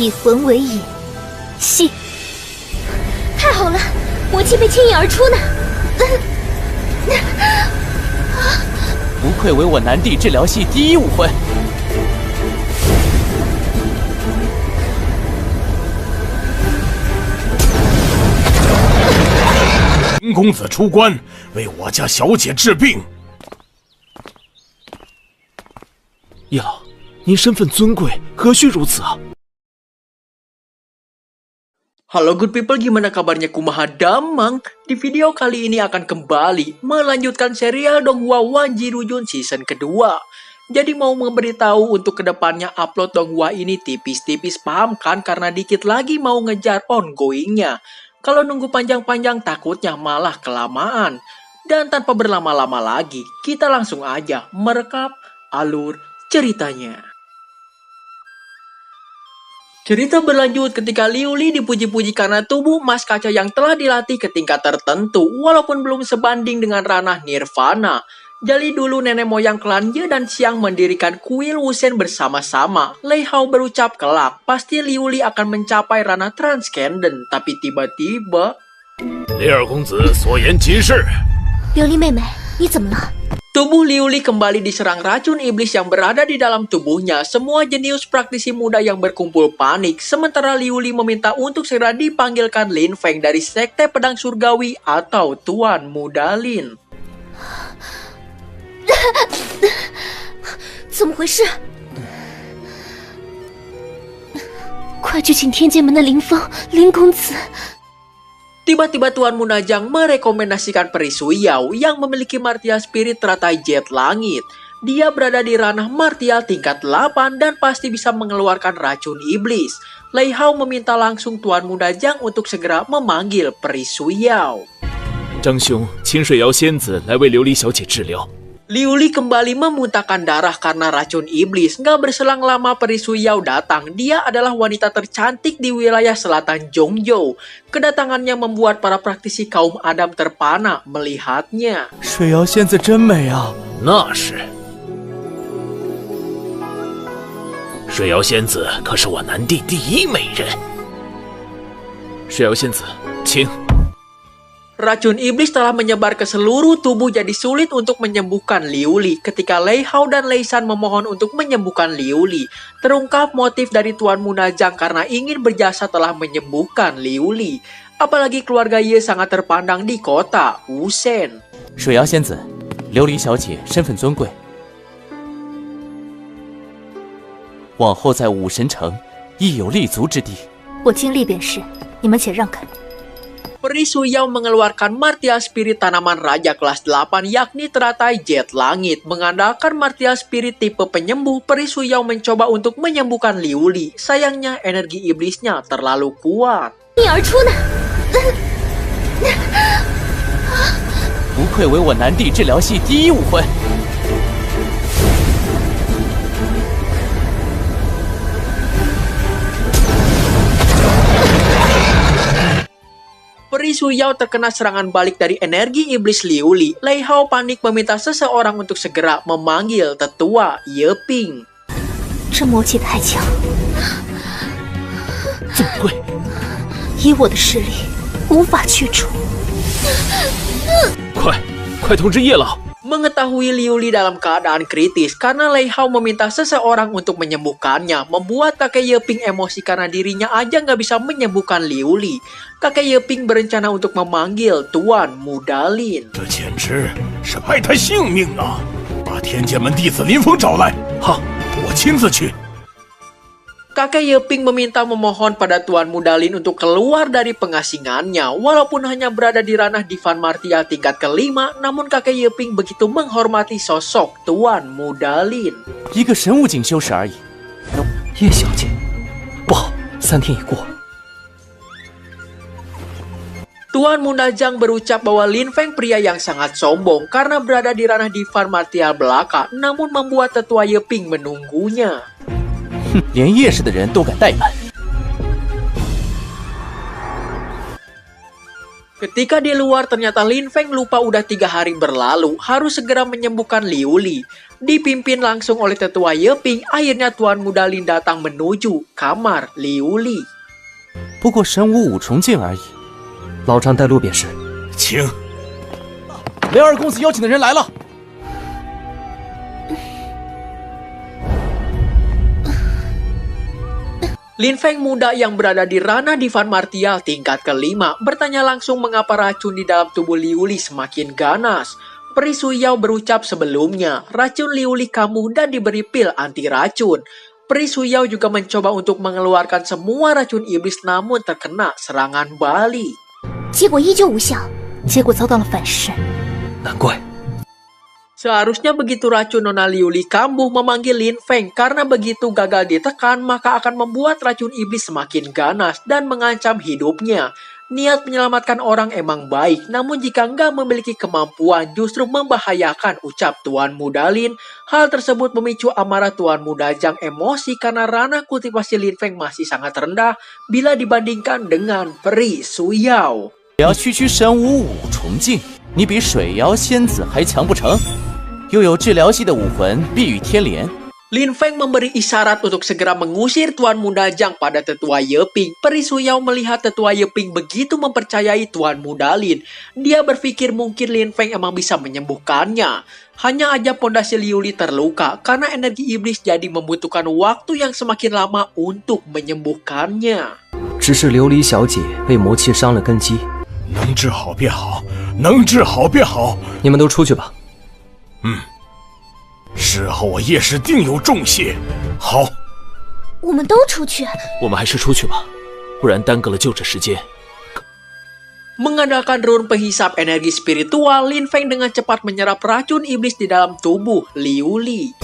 以魂为引，系。太好了，魔气被牵引而出呢。不愧为我南帝治疗系第一武魂。林公子出关，为我家小姐治病。叶老，您身份尊贵，何须如此啊？ Halo good people, gimana kabarnya? Kumaha damang? Di video kali ini akan kembali melanjutkan serial Donghua Wanji Rujun season kedua. Jadi mau memberitahu untuk kedepannya upload Donghua ini tipis-tipis, paham kan? Karena dikit lagi mau ngejar ongoingnya. Kalau nunggu panjang-panjang takutnya malah kelamaan. Dan tanpa berlama-lama lagi, kita langsung aja merekap alur ceritanya. Cerita berlanjut ketika Liu Li dipuji-puji karena tubuh emas kaca yang telah dilatih ke tingkat tertentu walaupun belum sebanding dengan ranah nirvana. Jadi dulu nenek moyang klan Ye dan Xiang mendirikan kuil Wusen bersama-sama. Lei Hao berucap kelak pasti Liu Li akan mencapai ranah transcendent, tapi tiba-tiba 李二公子所言极是。琉璃妹妹，你怎么了？ tubuh Liu Li kembali diserang racun iblis yang berada di dalam tubuhnya. Semua jenius praktisi muda yang berkumpul panik. Sementara Liu Li meminta untuk segera dipanggilkan Lin Feng dari Sekte Pedang Surgawi atau Tuan Muda Lin. 怎么回事？快去请天剑门的林峰、林公子。 Tiba-tiba Tuan Munajang merekomendasikan Peri Suyao yang memiliki martial spirit teratai jet langit. Dia berada di ranah martial tingkat 8 dan pasti bisa mengeluarkan racun iblis. Lei Hao meminta langsung Tuan Munajang untuk segera memanggil Peri Suyao. 张兄，请水瑶仙子来为琉璃小姐治疗。 Liu Li kembali memuntahkan darah karena racun iblis. Nggak berselang lama Peri Suyao datang. Dia adalah wanita tercantik di wilayah selatan Zhongzhou. Kedatangannya membuat para praktisi kaum Adam terpana melihatnya. 水瑶仙子真美啊！那是。水瑶仙子可是我南地第一美人。水瑶仙子，请。 Racun iblis telah menyebar ke seluruh tubuh jadi sulit untuk menyembuhkan Liu Li. Ketika Lei Hao dan Lei San memohon untuk menyembuhkan Liu Li, terungkap motif dari Tuan Munajang karena ingin berjasa telah menyembuhkan Liu Li. Apalagi keluarga Ye sangat terpandang di kota Wusen. 水瑶仙子，琉璃小姐身份尊贵，往后在武神城亦有立足之地。我尽力便是，你们且让开。 Peri Suyao mengeluarkan martial spirit tanaman raja kelas 8 yakni teratai jet langit. Mengandalkan martial spirit tipe penyembuh, Peri Suyao mencoba untuk menyembuhkan Liu Li. Sayangnya energi iblisnya terlalu kuat. 逆而出呢？不愧为我南帝治疗系第一武魂。 Peri Suyao terkena serangan balik dari energi iblis Liu Li. Lei Hao panik meminta seseorang untuk segera memanggil tetua Ye Ping. 这魔气太强，怎么会？以我的实力无法驱除。快通知叶老！ Mengetahui Liu Li dalam keadaan kritis karena Lei Hao meminta seseorang untuk menyembuhkannya, membuat kakek Ye Ping emosi karena dirinya aja nggak bisa menyembuhkan Liu Li. Kakek Ye Ping berencana untuk memanggil Tuan Muda Lin. 这简直是害他性命啊！把天剑门弟子林峰找来。好，我亲自去。 Kakek Ye Ping meminta memohon pada Tuan Muda Lin untuk keluar dari pengasingannya. Walaupun hanya berada di ranah Divan Martial tingkat kelima, namun kakek Ye Ping begitu menghormati sosok Tuan Muda Lin. 一个神武警修士而已。叶小姐，不好，3天已过。 Tuan Munajang berucap bahwa Lin Feng pria yang sangat sombong karena berada di ranah Divan Martial belaka, namun membuat tetua Ye Ping menunggunya. 哼，连叶氏的人都敢怠慢。Ketika di luar, ternyata Lin Feng lupa udah 3 hari berlalu, harus segera menyembuhkan Liu Li. Dipimpin langsung oleh tetua Yeping, akhirnya Tuan Muda Lin datang menuju kamar Liu Li. 不过神武五重境而已。老张带路便是。请。雷二公子邀请的人来了。Lin Feng muda yang berada di ranah divan martial tingkat ke-5 bertanya langsung mengapa racun di dalam tubuh Liu Li semakin ganas. Peri Suyao berucap sebelumnya, racun Liu Li kambuh dan diberi pil anti racun. Peri Suyao juga mencoba untuk mengeluarkan semua racun iblis namun terkena serangan balik. 结果依旧无效，结果遭到了反噬。难怪。 Seharusnya begitu racun Nona Liu Li kambuh memanggil Lin Feng, karena begitu gagal ditekan maka akan membuat racun iblis semakin ganas dan mengancam hidupnya. Niat menyelamatkan orang emang baik, namun jika nggak memiliki kemampuan justru membahayakan, ucap Tuan Muda Lin. Hal tersebut memicu amarah Tuan Muda Zhang emosi karena ranah kultivasi Lin Feng masih sangat rendah bila dibandingkan dengan Peri Suyao. 要区区神武五重境，你比水妖仙子还强不成？又有治疗系的武魂碧羽天莲。 Lin Feng memberi isyarat untuk segera mengusir Tuan Muda Zhang pada tetua Yeping. Peri Suyao melihat tetua Yeping begitu mempercayai Tuan Muda Lin. Dia berpikir mungkin Lin Feng emang bisa menyembuhkannya. Hanya aja pondasi Liu Li terluka karena energi iblis jadi membutuhkan waktu yang semakin lama untuk menyembuhkannya. 只是琉璃小姐被魔气伤了根基。 能治好便好，能治好便好。你们都出去吧。事后我叶氏定有重谢。好，我们都出去。我们还是出去吧，不然耽搁了救治时间。 Mengandalkan rune penghisap energi spiritual, Lin Feng dengan cepat menyerap racun iblis di dalam tubuh Liu Li. "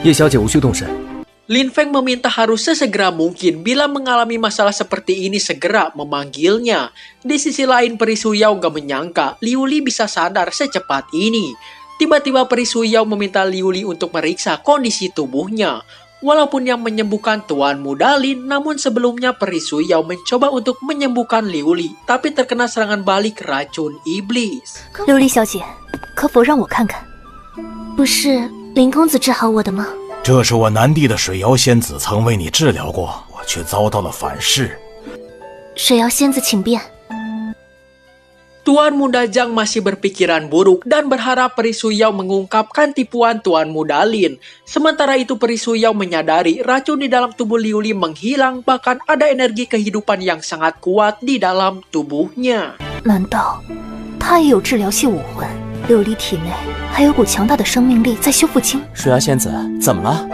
叶小姐无需动身。 Lin Feng meminta harus sesegera mungkin bila mengalami masalah seperti ini segera memanggilnya. Di sisi lain Peri Suyao gak menyangka Liu Li bisa sadar secepat ini. Tiba-tiba Peri Suyao meminta Liu Li untuk meriksa kondisi tubuhnya. Walaupun yang menyembuhkan Tuan Muda Lin, namun sebelumnya Peri Suyao mencoba untuk menyembuhkan Liu Li, tapi terkena serangan balik racun iblis. 琉璃小姐，可否让我看看？不是林公子治好我的吗？ 这是我南地的水妖仙子曾为你治疗过，我却遭到了反噬。水妖仙子请便。 Tuan Muda Zhang masih berpikiran buruk dan berharap Peri Suyao mengungkapkan tipuan Tuan Muda Lin. Sementara itu Peri Suyao menyadari racun di dalam tubuh Liu Li menghilang, bahkan ada energi kehidupan yang sangat kuat di dalam tubuhnya. 难道他也有治疗系武魂？琉璃体内还有股强大的生命力在修复精。水妖仙子，怎么了？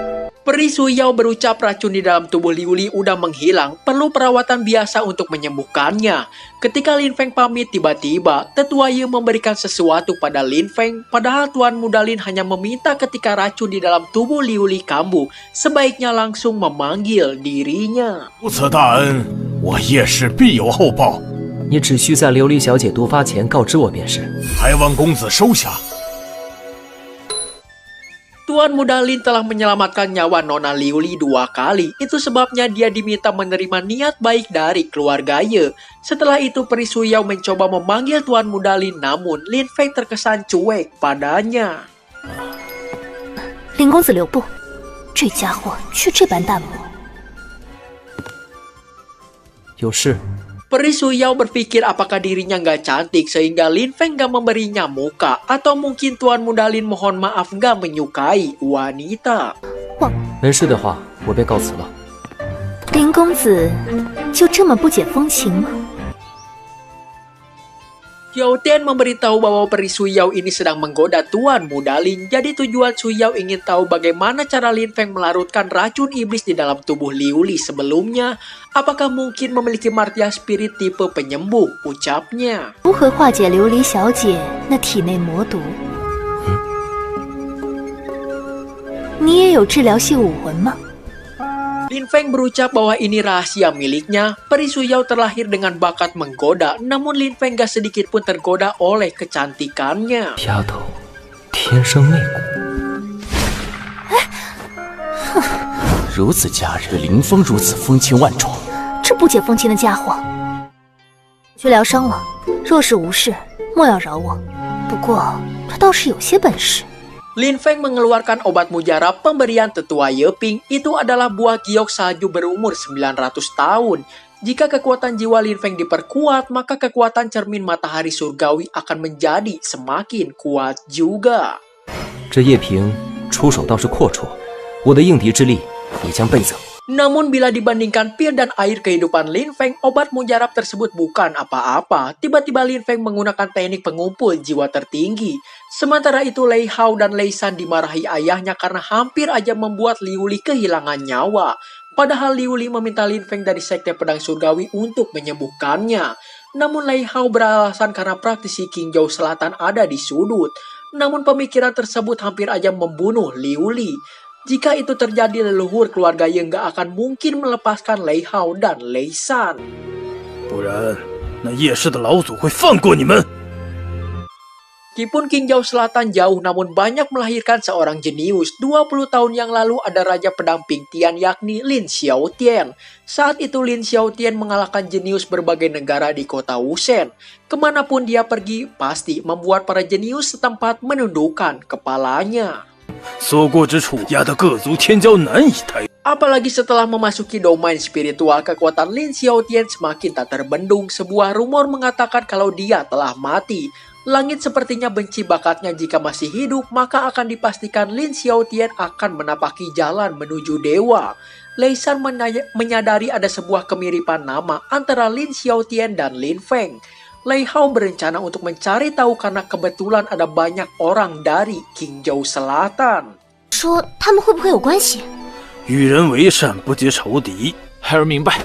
Peri Suyao berucap racun di dalam tubuh Liu Li udah menghilang, perlu perawatan biasa untuk menyembuhkannya. Ketika Lin Feng pamit, tiba-tiba tetua Ye memberikan sesuatu pada Lin Feng, padahal Tuan Muda Lin hanya meminta ketika racun di dalam tubuh Liu Li kambuh, sebaiknya langsung memanggil dirinya. 如此大恩，我叶氏必有厚报。 你只需在琉璃小姐毒发前告知我便是。 还望公子收下。 Tuan Muda Lin telah menyelamatkan nyawa Nona Liu Li 2 kali. Itu sebabnya dia diminta menerima niat baik dari keluarga Ye. Setelah itu Peri Suyao mencoba memanggil Tuan Muda Lin, namun Lin Feng terkesan cuek padanya. 林公子留步，这家伙却这般淡漠。有事。 Peri Suyao berpikir apakah dirinya nggak cantik sehingga Lin Feng nggak memberinya muka, atau mungkin Tuan Muda Lin mohon maaf nggak menyukai wanita. 没事的话，我便告辞了。林公子就这么不解风情吗？ Xiao Tian memberitahu bahwa Peri Suyao ini sedang menggoda Tuan Muda Lin. Jadi tujuan Suyao ingin tahu bagaimana cara Lin Feng melarutkan racun iblis di dalam tubuh Liu Li sebelumnya. Apakah mungkin memiliki martia spirit tipe penyembuh, ucapnya. 如何化解琉璃小姐那体内魔毒？你也有治疗系武魂吗？ Lin Feng berucap bahwa ini rahasia miliknya. Peri Suyao terlahir dengan bakat menggoda, namun Lin Feng gak sedikit pun tergoda oleh kecantikannya. 丫头，天生媚骨。如此佳人，凌风如此风情万种，这不解风情的家伙，去疗伤了。若是无事，莫要扰我。不过他倒是有些本事。Lin Feng mengeluarkan obat mujarab pemberian tetua Yeping. Itu adalah buah giok salju berumur 900 tahun. Jika kekuatan jiwa Lin Feng diperkuat, maka kekuatan cermin matahari surgawi akan menjadi semakin kuat juga. 这叶瓶出手倒是阔绰，我的应敌之力也将倍增。 Namun bila dibandingkan pil dan air kehidupan Lin Feng, obat mujarab tersebut bukan apa-apa. Tiba-tiba Lin Feng menggunakan teknik pengumpul jiwa tertinggi. Sementara itu Lei Hao dan Lei San dimarahi ayahnya karena hampir aja membuat Liu Li kehilangan nyawa. Padahal Liu Li meminta Lin Feng dari Sekte Pedang Surgawi untuk menyembuhkannya. Namun Lei Hao beralasan karena praktisi Qingzhou Selatan ada di sudut. Namun pemikiran tersebut hampir aja membunuh Liu Li. Jika itu terjadi, leluhur keluarga Ye nggak akan mungkin melepaskan Lei Hao dan Lei San. 不然，那叶氏的老祖会放过你们。 Meskipun Qingzhou Selatan jauh namun banyak melahirkan seorang jenius. 20 tahun yang lalu ada Raja Pedang Pingtian yakni Lin Xiaotian. Saat itu Lin Xiaotian mengalahkan jenius berbagai negara di kota Wushen. Kemanapun dia pergi, pasti membuat para jenius setempat menundukkan kepalanya. 所过之处，压得各族天骄难以抬。 Apalagi setelah memasuki domain spiritual, kekuatan Lin Xiaotian semakin tak terbendung. Sebuah rumor mengatakan kalau dia telah mati. Langit sepertinya benci bakatnya jika masih hidup, maka akan dipastikan Lin Xiaotian akan menapaki jalan menuju dewa. Lei San menyadari ada sebuah kemiripan nama antara Lin Xiaotian dan Lin Feng. Lei Hao berencana untuk mencari tahu karena kebetulan ada banyak orang dari Qingzhou Selatan. 说他们会不会有关系？ 与人为善，不结仇敌。 孩儿明白。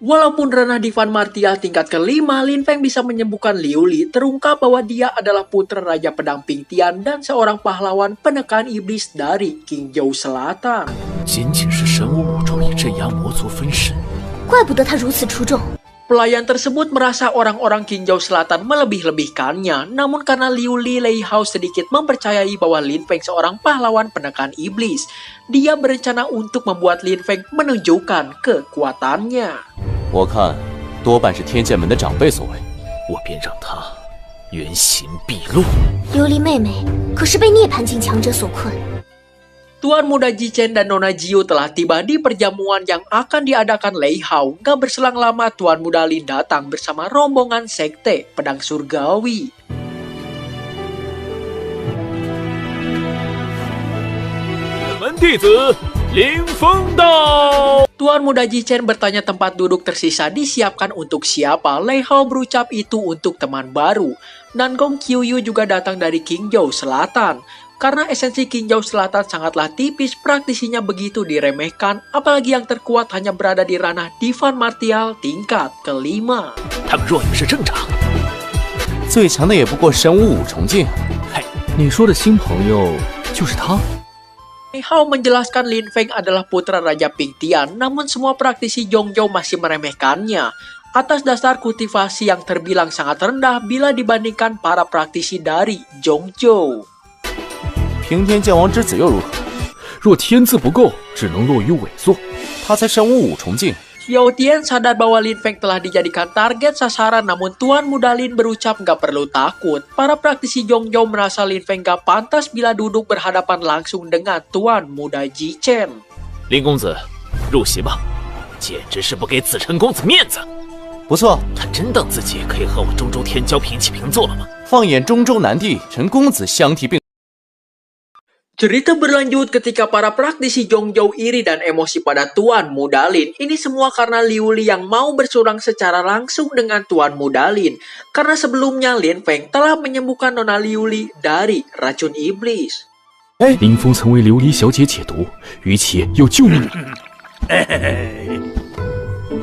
Walaupun ranah Divan Martial tingkat kelima, Lin Feng bisa menyembuhkan Liu Li. Terungkap bahwa dia adalah putra Raja Pedang Pingtian dan seorang pahlawan penekan iblis dari Qingzhou Selatan. 仅仅是神武武装以镇压魔族分身， 怪不得他如此出众。 Pelayan tersebut merasa orang-orang Qingzhou Selatan melebih-lebihkannya. Namun karena Liu Li, Lei Hao sedikit mempercayai bahwa Lin Feng seorang pahlawan penekan iblis. Dia berencana untuk membuat Lin Feng menunjukkan kekuatannya. 我看多半是天剑门的长辈所为。 我便让他原形毕露。 琉璃妹妹可是被涅槃境强者所困。 Tuan Muda Jichen dan Nona Jiu telah tiba di perjamuan yang akan diadakan Lei Hao. Gak berselang lama Tuan Muda Lin datang bersama rombongan Sekte Pedang Surgawi. Tuan Muda Jichen bertanya tempat duduk tersisa disiapkan untuk siapa. Lei Hao berucap itu untuk teman baru. Dan Gong Qiuyu juga datang dari Qingzhou Selatan. Karena esensi Qingzhou Selatan sangatlah tipis, praktisinya begitu diremehkan, apalagi yang terkuat hanya berada di ranah Divan Martial tingkat kelima. 他们若也是正常。最强的也不过神武五重境。嘿，你说的新朋友就是他？ Lei Hao menjelaskan Lin Feng adalah putra Raja Pingtian, namun semua praktisi Zhongzhou masih meremehkannya. Atas dasar kultivasi yang terbilang sangat rendah bila dibandingkan para praktisi dari Zhongzhou. 平天剑王之子又如何？若天资不够，只能落于萎缩。他才神武五重境。 Xiaotian sadar bahwa Lin Feng telah dijadikan target sasaran, namun Tuan Muda Lin berucap gak perlu takut. Para praktisi Zhongzhou merasa Lin Feng gak pantas bila duduk berhadapan langsung dengan Tuan Muda Jichen. 林公子，入席吧，简直是不给子琛公子面子。 不错， 他真当自己可以和我中州天骄平起平坐了吗？ 放眼中州南地，陈公子相提并。 Cerita berlanjut ketika para praktisi Zhongzhou iri dan emosi pada Tuan Muda Lin. Ini semua karena Liu Li yang mau bersurang secara langsung dengan Tuan Muda Lin. Karena sebelumnya Lin Feng telah menyembuhkan Nona Liu Li dari racun iblis. 林峰曾为琉璃小姐解毒，于其又救命。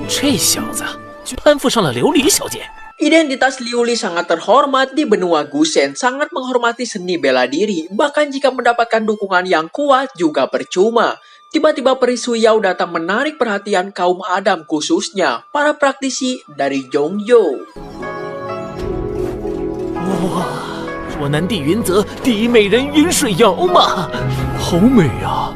这小子居攀附上了琉璃小姐。 Identitas Liu Li sangat terhormat di benua Gushen, sangat menghormati seni bela diri, bahkan jika mendapatkan dukungan yang kuat juga percuma. Tiba-tiba Peri Suyao datang menarik perhatian kaum Adam khususnya para praktisi dari Zhongzhou. 哇，我南帝云泽第一美人云水瑶嘛，好美啊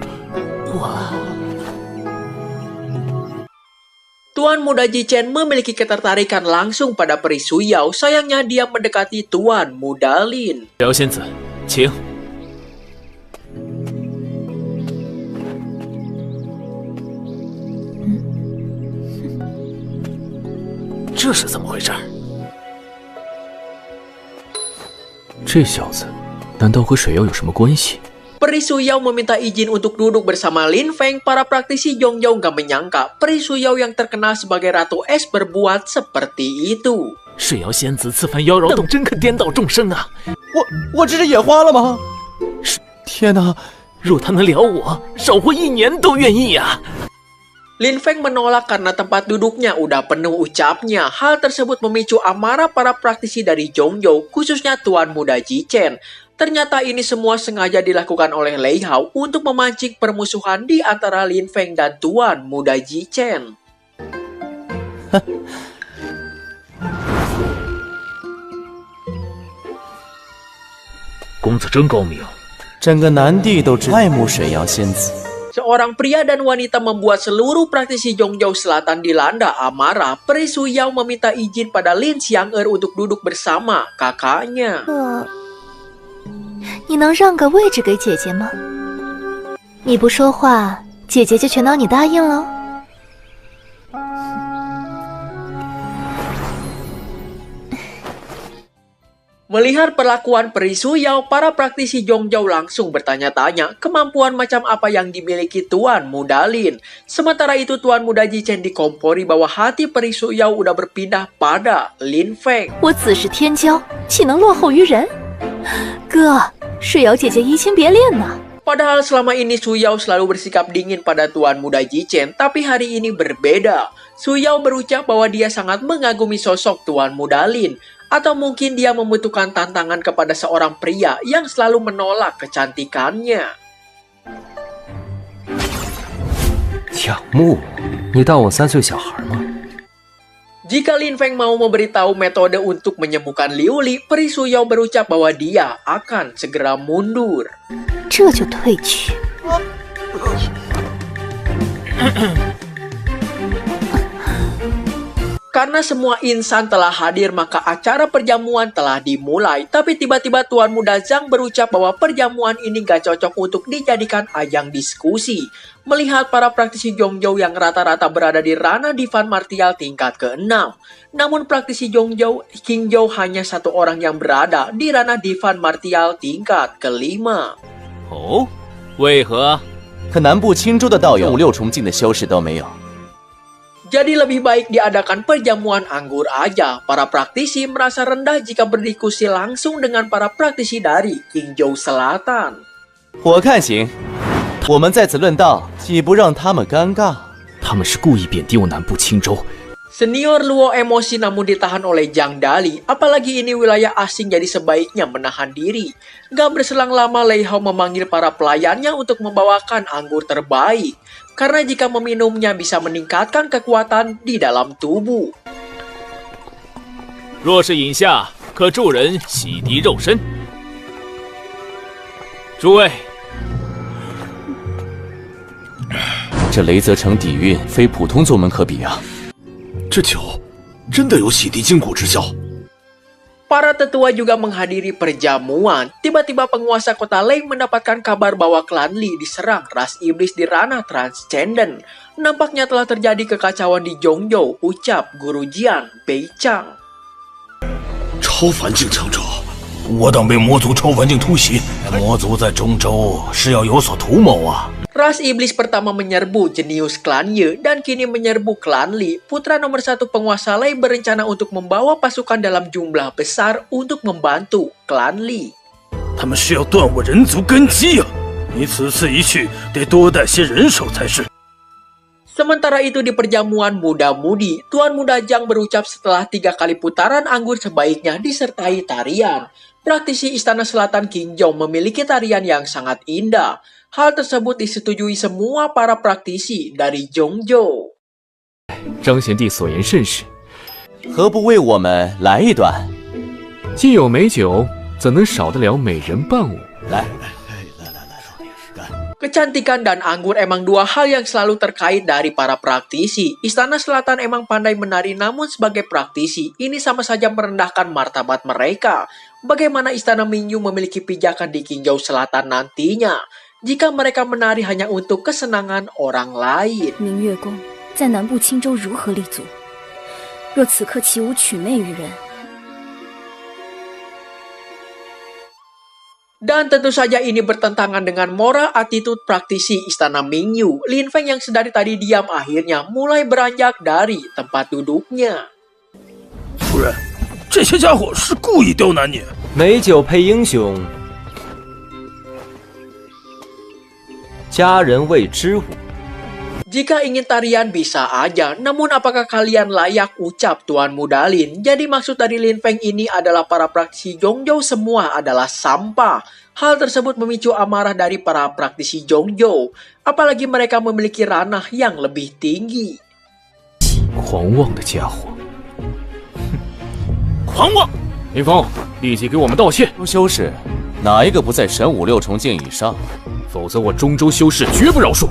！Tuan Muda Jichen memiliki ketertarikan langsung pada peri Suyao, sayangnya dia mendekati Tuan Muda Lin. 瑶仙子，请。这是怎么回事？这小子，难道和水妖有什么关系？ Peri Suyao meminta izin untuk duduk bersama Lin Feng. Para praktisi Zhongzhou gak menyangka Peri Suyao yang terkenal sebagai Ratu Es berbuat seperti itu. 水妖仙子此番妖娆动，真可颠倒众生啊！我这是野花了吗？天哪！若他能撩我，少活1年都愿意啊！ Lin Feng menolak karena tempat duduknya udah penuh ucapnya. Hal tersebut memicu amarah para praktisi dari Zhongzhou, khususnya Tuan Muda Jichen. Ternyata ini semua sengaja dilakukan oleh Lei Hao untuk memancing permusuhan di antara Lin Feng dan Tuan Muda Jichen. 公子真高明，整个南地都只爱慕水妖仙子。 Seorang pria dan wanita membuat seluruh praktisi Zhongzhou Selatan dilanda amarah. Peri Suyao meminta izin pada Lin Xiang'er untuk duduk bersama kakaknya. 你能让个位置给姐姐吗？你不说话，姐姐就全当你答应了。 Melihat perlakuan Peri Suyao, para praktisi Zhongzhou langsung bertanya-tanya kemampuan macam apa yang dimiliki Tuan Muda Lin. Sementara itu Tuan Muda Jichen dikompori bahwa hati Peri Suyao udah berpindah pada Lin Feng. 我子是天骄，岂能落后于人？哥，水瑶姐姐移情别恋呢。 Padahal selama ini Suyao selalu bersikap dingin pada Tuan Muda Jichen, tapi hari ini berbeda. Suyao berucap bahwa dia sangat mengagumi sosok Tuan Muda Lin. Atau mungkin dia membutuhkan tantangan kepada seorang pria yang selalu menolak kecantikannya. 仰慕我？你当我3岁小孩吗？ Jika Lin Feng mau memberitahu metode untuk menyembuhkan Liu Li, Peri Suyao berucap bahwa dia akan segera mundur. 这就退去。Karena semua insan telah hadir, maka acara perjamuan telah dimulai. Tapi tiba-tiba Tuan Muda Zhang berucap bahwa perjamuan ini gak cocok untuk dijadikan ajang diskusi. Melihat para praktisi Zhongzhou yang rata-rata berada di ranah divan martial tingkat ke-6. Namun praktisi Zhongzhou, Qingzhou hanya satu orang yang berada di ranah divan martial tingkat ke-5. 哦，为何？可南部青州的道友5、6重境的修士都没有。 Jadi lebih baik diadakan perjamuan anggur aja. Para praktisi merasa rendah jika berdiskusi langsung dengan para praktisi dari Qingzhou Selatan. 我看行，我们在此论道，岂不让他们尴尬？他们是故意贬低我南部青州。 Senior Luo emosi namun ditahan oleh Zhang Dali. Apalagi ini wilayah asing, jadi sebaiknya menahan diri. Gak berselang lama Lei Hao memanggil para pelayannya untuk membawakan anggur terbaik. Karena jika meminumnya bisa meningkatkan kekuatan di dalam tubuh. 若是饮下，可助人洗涤肉身。诸位，这雷泽城底蕴非普通宗门可比啊！ 这酒真的有洗涤筋骨之效。 Para tetua juga menghadiri perjamuan. Tiba-tiba penguasa kota Lei mendapatkan kabar bahwa klan Li diserang ras iblis di ranah transcendent. Nampaknya telah terjadi kekacauan di Zhongzhou, ucap Guru Jian Beichang. 超凡境强者，我等被魔族超凡境突袭，魔族在中州是要有所图谋啊！ Ras iblis pertama menyerbu jenius klan Ye dan kini menyerbu klan Li. Putra nomor 1 penguasa Lei berencana untuk membawa pasukan dalam jumlah besar untuk membantu klan Li. 他们是要断我人族根基啊！你此次一去，得多带些人手才是。 Sementara itu di perjamuan muda-mudi, Tuan Muda Zhang berucap setelah 3 kali putaran anggur sebaiknya disertai tarian. Praktisi Istana Selatan Qingzhou memiliki tarian yang sangat indah. Hal tersebut disetujui semua para praktisi dari Zhongzhou. 张贤弟所言甚是，何不为我们来一段？既有美酒，怎能少得了美人伴舞？来， Kecantikan dan anggur emang dua hal yang selalu terkait dari para praktisi. Istana Selatan emang pandai menari, namun sebagai praktisi, ini sama saja merendahkan martabat mereka. Bagaimana Istana Mingyu memiliki pijakan di Qingzhou Selatan nantinya, jika mereka menari hanya untuk kesenangan orang lain? 明月宫在南部青州如何立足？若此刻起舞取媚于人， Dan tentu saja ini bertentangan dengan moral attitude praktisi Istana Mingyu. Lin Feng yang sedari tadi diam akhirnya mulai beranjak dari tempat duduknya. 夫人，这些家伙是故意刁难你。美酒配英雄，佳人为之舞。 Jika ingin tarian bisa aja, namun apakah kalian layak ucap Tuan Muda Lin? Jadi maksud dari Lin Feng ini adalah para praktisi Zhongzhou semua adalah sampah. Hal tersebut memicu amarah dari para praktisi Zhongzhou, apalagi mereka memiliki ranah yang lebih tinggi. 狂妄的家伙！狂妄！林峰，立即给我们道歉，修士，哪一个不在神武6重境以上？ 否则我中州修士绝不饶恕。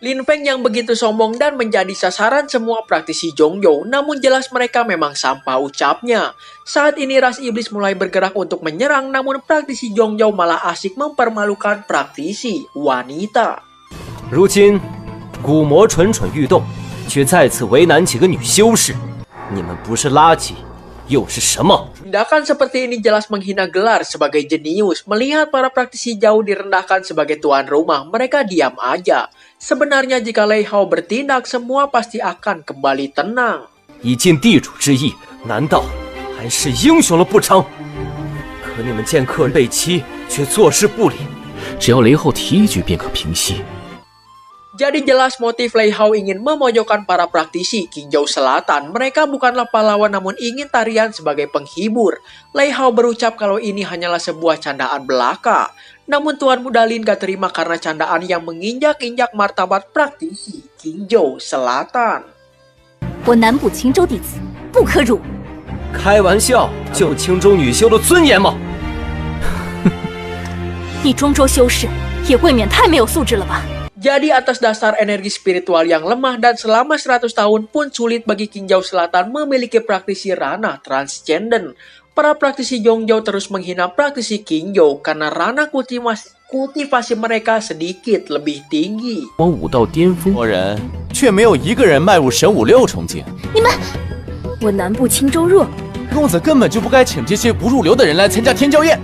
Lin Feng yang begitu sombong dan menjadi sasaran semua praktisi Zhongzhou, namun jelas mereka memang sampah ucapnya. Saat ini ras iblis mulai bergerak untuk menyerang, namun praktisi Zhongzhou malah asik mempermalukan praktisi wanita. 如今古魔蠢蠢欲动，却再次为难几个女修士，你们不是垃圾，又是什么？ Tindakan seperti ini jelas menghina gelar sebagai jenius. Melihat para praktisi jauh direndahkan sebagai tuan rumah, mereka diam aja. Sebenarnya jika Lei Hao bertindak, semua pasti akan kembali tenang. 以尽地主之意，难道还是英雄了不成？可你们见客人被欺，却坐视不理。只要雷浩提一句便可平息。 Jadi jelas motif Lei Hao ingin memojokkan para praktisi Qingzhou Selatan. Mereka bukanlah pahlawan namun ingin tarian sebagai penghibur. Lei Hao berucap kalau ini hanyalah sebuah candaan belaka. Namun Tuan Muda Lin gak terima karena candaan yang menginjak-injak martabat praktisi Qingzhou Selatan. 我南浦青州弟子不可辱。开玩笑，就青州女修的尊严吗？你中州修士也未免太没有素质了吧？ Jadi atas dasar energi spiritual yang lemah dan selama 100 tahun pun sulit bagi Qingzhou Selatan memiliki praktisi ranah transcendent. Para praktisi Zhongzhou terus menghina praktisi Qingzhou karena ranah kultivasi mereka sedikit lebih tinggi. 光武道巅峰，多人却没有一个人迈入神武6重境。我南部青州弱，公子根本就不该请这些不入流的人来参加天骄宴。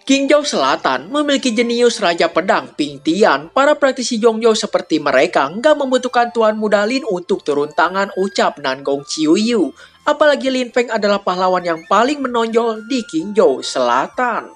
Qingzhou Selatan memiliki jenius Raja Pedang Ping Tian. Para praktisi Zhongzhou seperti mereka nggak membutuhkan Tuan Muda Lin untuk turun tangan ucap Nangong Qiuyu. Apalagi Lin Feng adalah pahlawan yang paling menonjol di Qingzhou Selatan.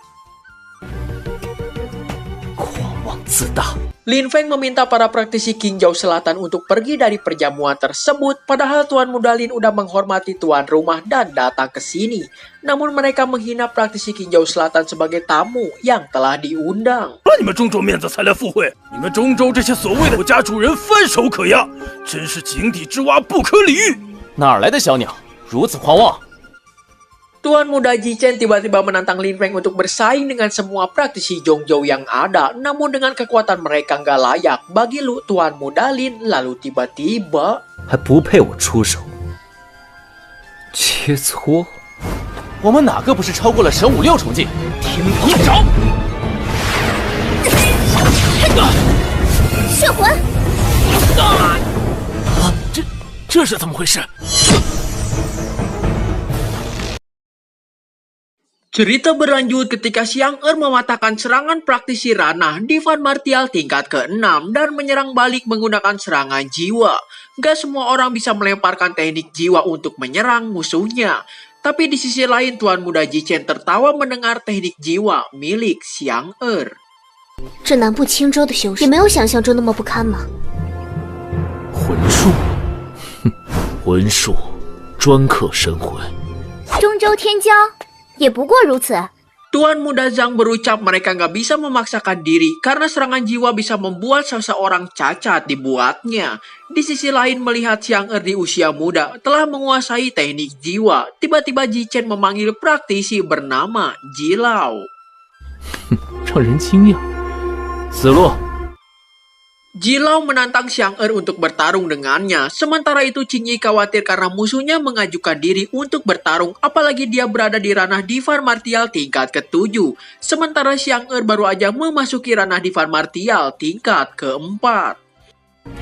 狂妄自大。 Lin Feng meminta para praktisi Qingzhou Selatan untuk pergi dari perjamuan tersebut, padahal Tuan Muda Lin udah menghormati tuan rumah dan datang ke sini. Namun mereka menghina praktisi Qingzhou Selatan sebagai tamu yang telah diundang. 你们中州面子才来赴会，你们中州这些所谓的国家主人翻手可压，真是井底之蛙不可理喻。哪儿来的小鸟如此狂妄？ Tuan Muda Jichen tiba-tiba menantang Lin Feng untuk bersaing dengan semua praktisi Zhongzhou yang ada. Namun dengan kekuatan mereka nggak layak bagi Tuan Muda Lin, lalu tiba-tiba 还不配我出手，切磋。我们哪个不是超过了神武6重境？天蓬掌，血魂，这是怎么回事？ Cerita berlanjut ketika Xiang Er mematahkan serangan praktisi ranah Divan Martial tingkat ke-6 dan menyerang balik menggunakan serangan jiwa. Gak semua orang bisa melemparkan teknik jiwa untuk menyerang musuhnya. Tapi di sisi lain Tuan Muda Jichen tertawa mendengar teknik jiwa milik Xiang Er. 这南部青州的修士也没有想象中那么不堪嘛。魂术，哼，魂术专克神魂。中州天骄也不过如此。Tuan Muda Zhang berucap mereka nggak bisa memaksakan diri karena serangan jiwa bisa membuat seseorang cacat dibuatnya. Di sisi lain melihat Xiang di usia muda telah menguasai teknik jiwa, tiba-tiba Ji Chen memanggil praktisi bernama Jilau. 让人惊讶。子路， Jilau menantang Xiang untuk bertarung dengannya. Sementara itu Qin Yi khawatir karena musuhnya mengajukan diri untuk bertarung, apalagi dia berada di ranah Divan Martial tingkat ke-7. Sementara Xiang baru aja memasuki ranah Divan Martial tingkat ke-4.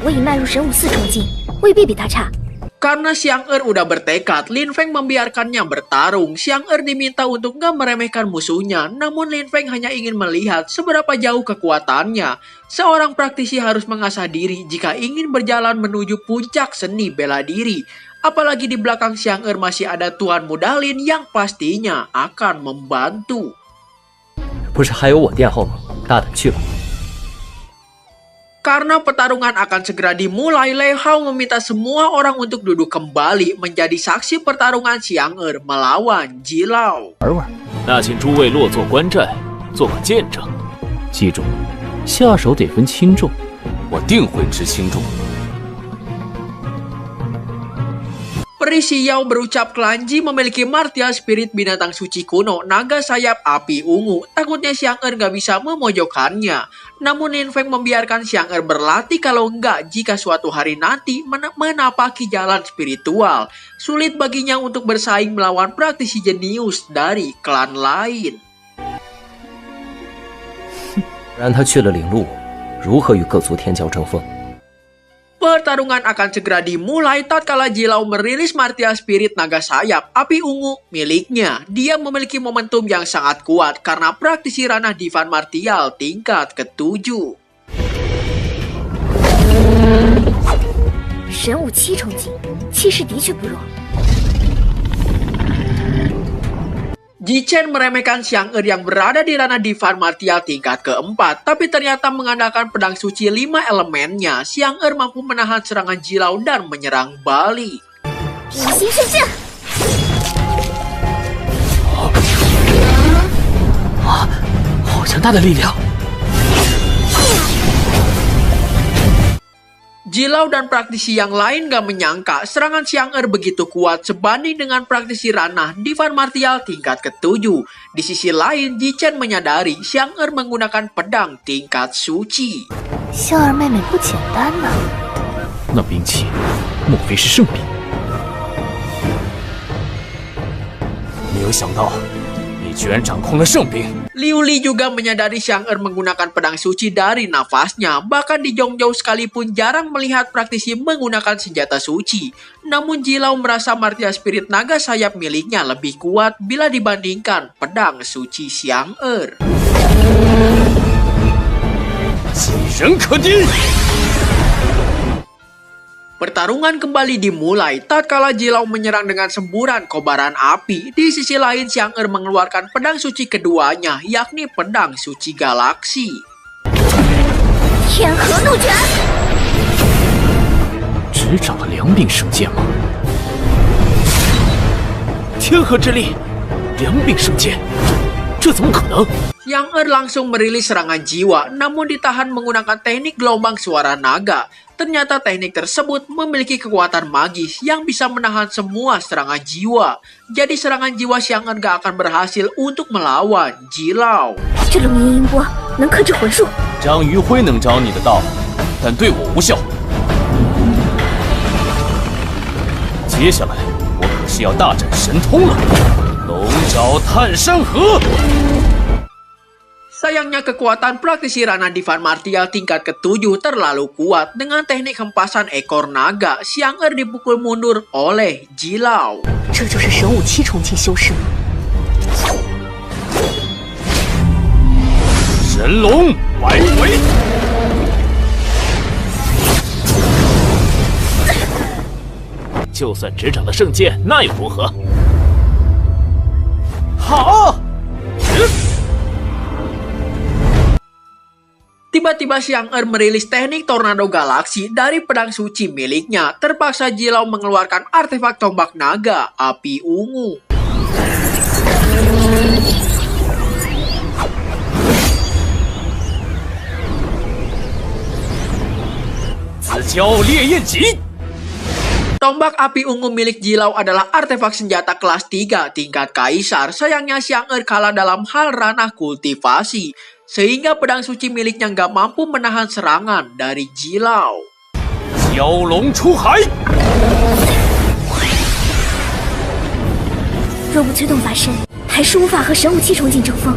我已迈入神武4重境，未必比他差。 Karena Xiang udah bertekad, Lin Feng membiarkannya bertarung. Xiang diminta untuk gak meremehkan musuhnya, namun Lin Feng hanya ingin melihat seberapa jauh kekuatannya. Seorang praktisi harus mengasah diri jika ingin berjalan menuju puncak seni bela diri. Apalagi di belakang Xiang masih ada Tuan Muda Lin yang pastinya akan membantu. 不是还有我殿后吗？大胆去吧。 Karena pertarungan akan segera dimulai, Lei Hao meminta semua orang untuk duduk kembali menjadi saksi pertarungan Xiang melawan Jilau. 那请诸位落座观战，做个见证。记住，下手得分轻重，我定会知轻重。 Peri Xiao berucap Kelanji memiliki martial spirit binatang suci kuno naga sayap api ungu. Takutnya Xiang gak bisa memojokkannya. Namun Lin Feng membiarkan Xiang berlatih kalau enggak jika suatu hari nanti menapaki jalan spiritual. Sulit baginya untuk bersaing melawan praktisi jenius dari klan lain. 不然他去了领路，如何与各族天骄争锋？ Pertarungan akan segera dimulai tatkala Jilau merilis martial spirit naga sayap api ungu miliknya. Dia memiliki momentum yang sangat kuat karena praktisi ranah Divan Martial tingkat ke-7. 神武7重境，气势的确不弱。 Ji Chen meremehkan Xiang yang berada di ranah Divan Martial tingkat ke-4, tapi ternyata mengandalkan pedang suci 5 elemennya, Xiang mampu menahan serangan Jilau dan menyerang balik. 隐形圣剑，好强大的力量！ Jilau dan praktisi yang lain gak menyangka serangan Xiang begitu kuat sebanding dengan praktisi ranah Divan Martial tingkat ke-7. Di sisi lain, Ji Chen menyadari Xiang menggunakan pedang tingkat suci. 香儿妹妹不简单呢。那兵器，莫非是圣兵？没有想到，你居然掌控了圣兵。 Liu Li juga menyadari Xiang menggunakan pedang suci dari nafasnya. Bahkan di Zhongzhou sekalipun jarang melihat praktisi menggunakan senjata suci. Namun Jilau merasa martial spirit naga sayap miliknya lebih kuat bila dibandingkan pedang suci Xiang 几人可敌？ Pertarungan kembali dimulai tatkala Jilau menyerang dengan semburan kobaran api. Di sisi lain Xiang mengeluarkan pedang suci keduanya, yakni pedang suci galaksi. 天河怒卷，只掌了2柄圣剑吗？天河之力，2柄圣剑，这怎么可能？ Xiang langsung merilis serangan jiwa, namun ditahan menggunakan teknik gelombang suara naga. Ternyata teknik tersebut memiliki kekuatan magis yang bisa menahan semua serangan jiwa. Jadi serangan jiwa Xiang gak akan berhasil untuk melawan Jilau. 这龙吟音波能克制魂术。张余辉能招你的道，但对我无效。接下来我可是要大展神通了，龙爪探山河。 Sayangnya kekuatan praktisi ranah Divan Martial tingkat ke-7 terlalu kuat. Dengan teknik hempasan ekor naga, Xiang dipukul mundur oleh Jilau. 这就是神武7重境修士吗？神龙摆尾，就算只掌了圣剑，那又如何？好！ Tiba-tiba Xiang merilis teknik tornado galaksi dari pedang suci miliknya. Terpaksa Jilau mengeluarkan artefak tombak naga api ungu. 紫蛟烈焰戟。 Tombak api ungu milik Jilau adalah artefak senjata kelas 3 tingkat kaisar. Sayangnya Xiang-Er kalah dalam hal ranah kultivasi, sehingga pedang suci miliknya nggak mampu menahan serangan dari Jilau. 蛟龙出海。若不催动法身，还是无法和神武器重锦争锋。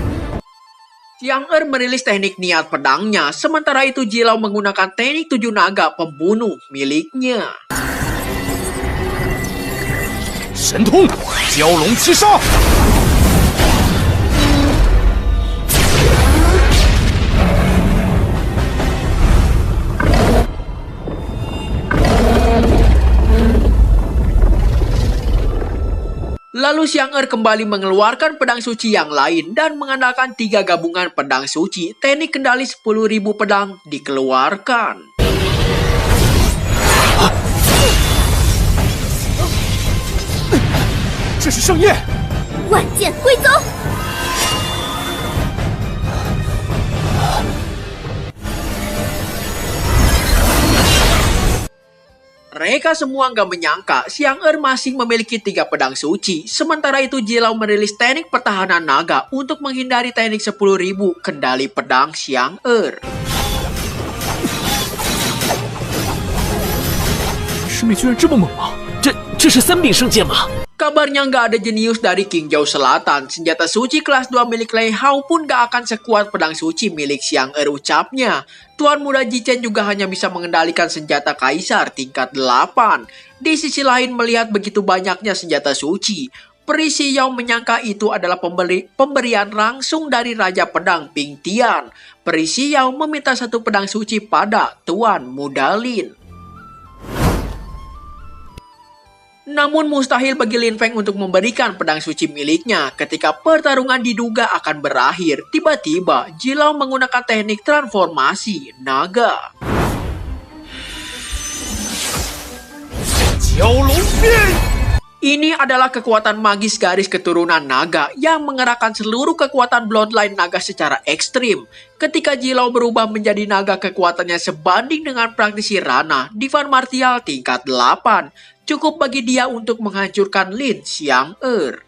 Xiang-Er merilis teknik niat pedangnya, sementara itu Jilau menggunakan teknik 7 naga pembunuh miliknya. 神通，蛟龙七杀。 Lalu Xiang-Er kembali mengeluarkan pedang suci yang lain dan mengandalkan 3 gabungan pedang suci. Teknik kendali 10.000 pedang dikeluarkan. 这是盛宴。万剑归宗。 Mereka semua nggak menyangka Xiang-Er masih memiliki 3 pedang suci. Sementara itu Jilau merilis teknik pertahanan naga untuk menghindari teknik 10.000 kendali pedang Xiang-Er. 师妹居然这么猛吗？这是3柄圣剑吗？ Kabarnya nggak ada jenius dari Qingzhou Selatan. Senjata suci kelas 2 milik Lei Hao pun nggak akan sekuat pedang suci milik Xiang-Er, ucapnya. Tuan muda Jichen juga hanya bisa mengendalikan senjata kaisar tingkat 8. Di sisi lain, melihat begitu banyaknya senjata suci, Peri Xiyao menyangka itu adalah pemberian langsung dari Raja Pedang Ping Tian. Peri Xiyao meminta 1 pedang suci pada Tuan muda Lin. Namun mustahil bagi Lin Feng untuk memberikan pedang suci miliknya. Ketika pertarungan diduga akan berakhir, tiba-tiba Jilau menggunakan teknik transformasi naga. 蛟龙变。 Ini adalah kekuatan magis garis keturunan naga yang mengerahkan seluruh kekuatan bloodline naga secara ekstrim. Ketika Jilau berubah menjadi naga, kekuatannya sebanding dengan praktisi Rana, Divan Martial tingkat 8. Cukup bagi dia untuk menghancurkan Lin Xiang-Er.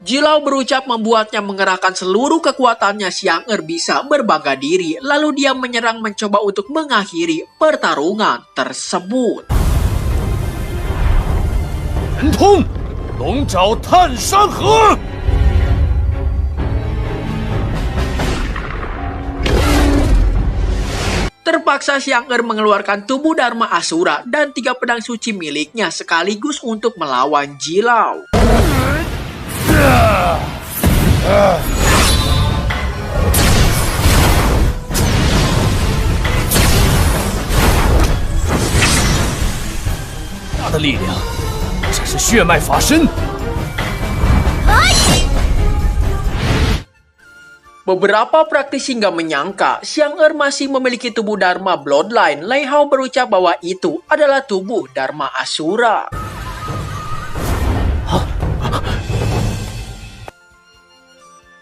Jilau berucap membuatnya mengerahkan seluruh kekuatannya. Xiang-Er bisa berbangga diri, lalu dia menyerang mencoba untuk mengakhiri pertarungan tersebut. 神通，龙爪探山河。 Terpaksa Xiang-Er mengeluarkan tubuh Dharma Asura dan 3 pedang suci miliknya sekaligus untuk melawan Jilau.大的力量，这是血脉法身。 Beberapa praktisi nggak menyangka Xiang-Er masih memiliki tubuh Dharma Bloodline. Lei Hao berucap bahwa itu adalah tubuh Dharma Asura.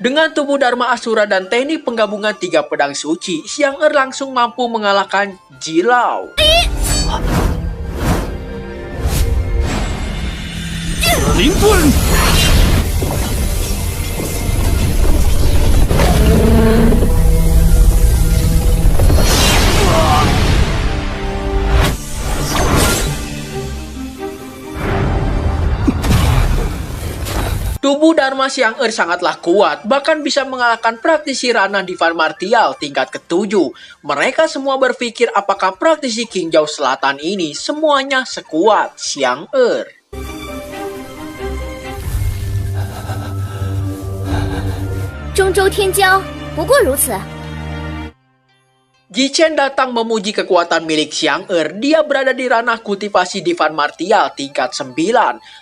Dengan tubuh Dharma Asura dan teknik penggabungan 3 pedang suci, Xiang-Er langsung mampu mengalahkan Jilau. Lindun. Tubuh Dharma Xiang-Er sangatlah kuat, bahkan bisa mengalahkan praktisi Rana Divan Martial tingkat ke-7. Mereka semua berpikir apakah praktisi Qingzhou Selatan ini semuanya sekuat Xiang-Er. Jichen datang memuji kekuatan milik Xiang Dia berada di ranah kultivasi Divan Martial tingkat 9.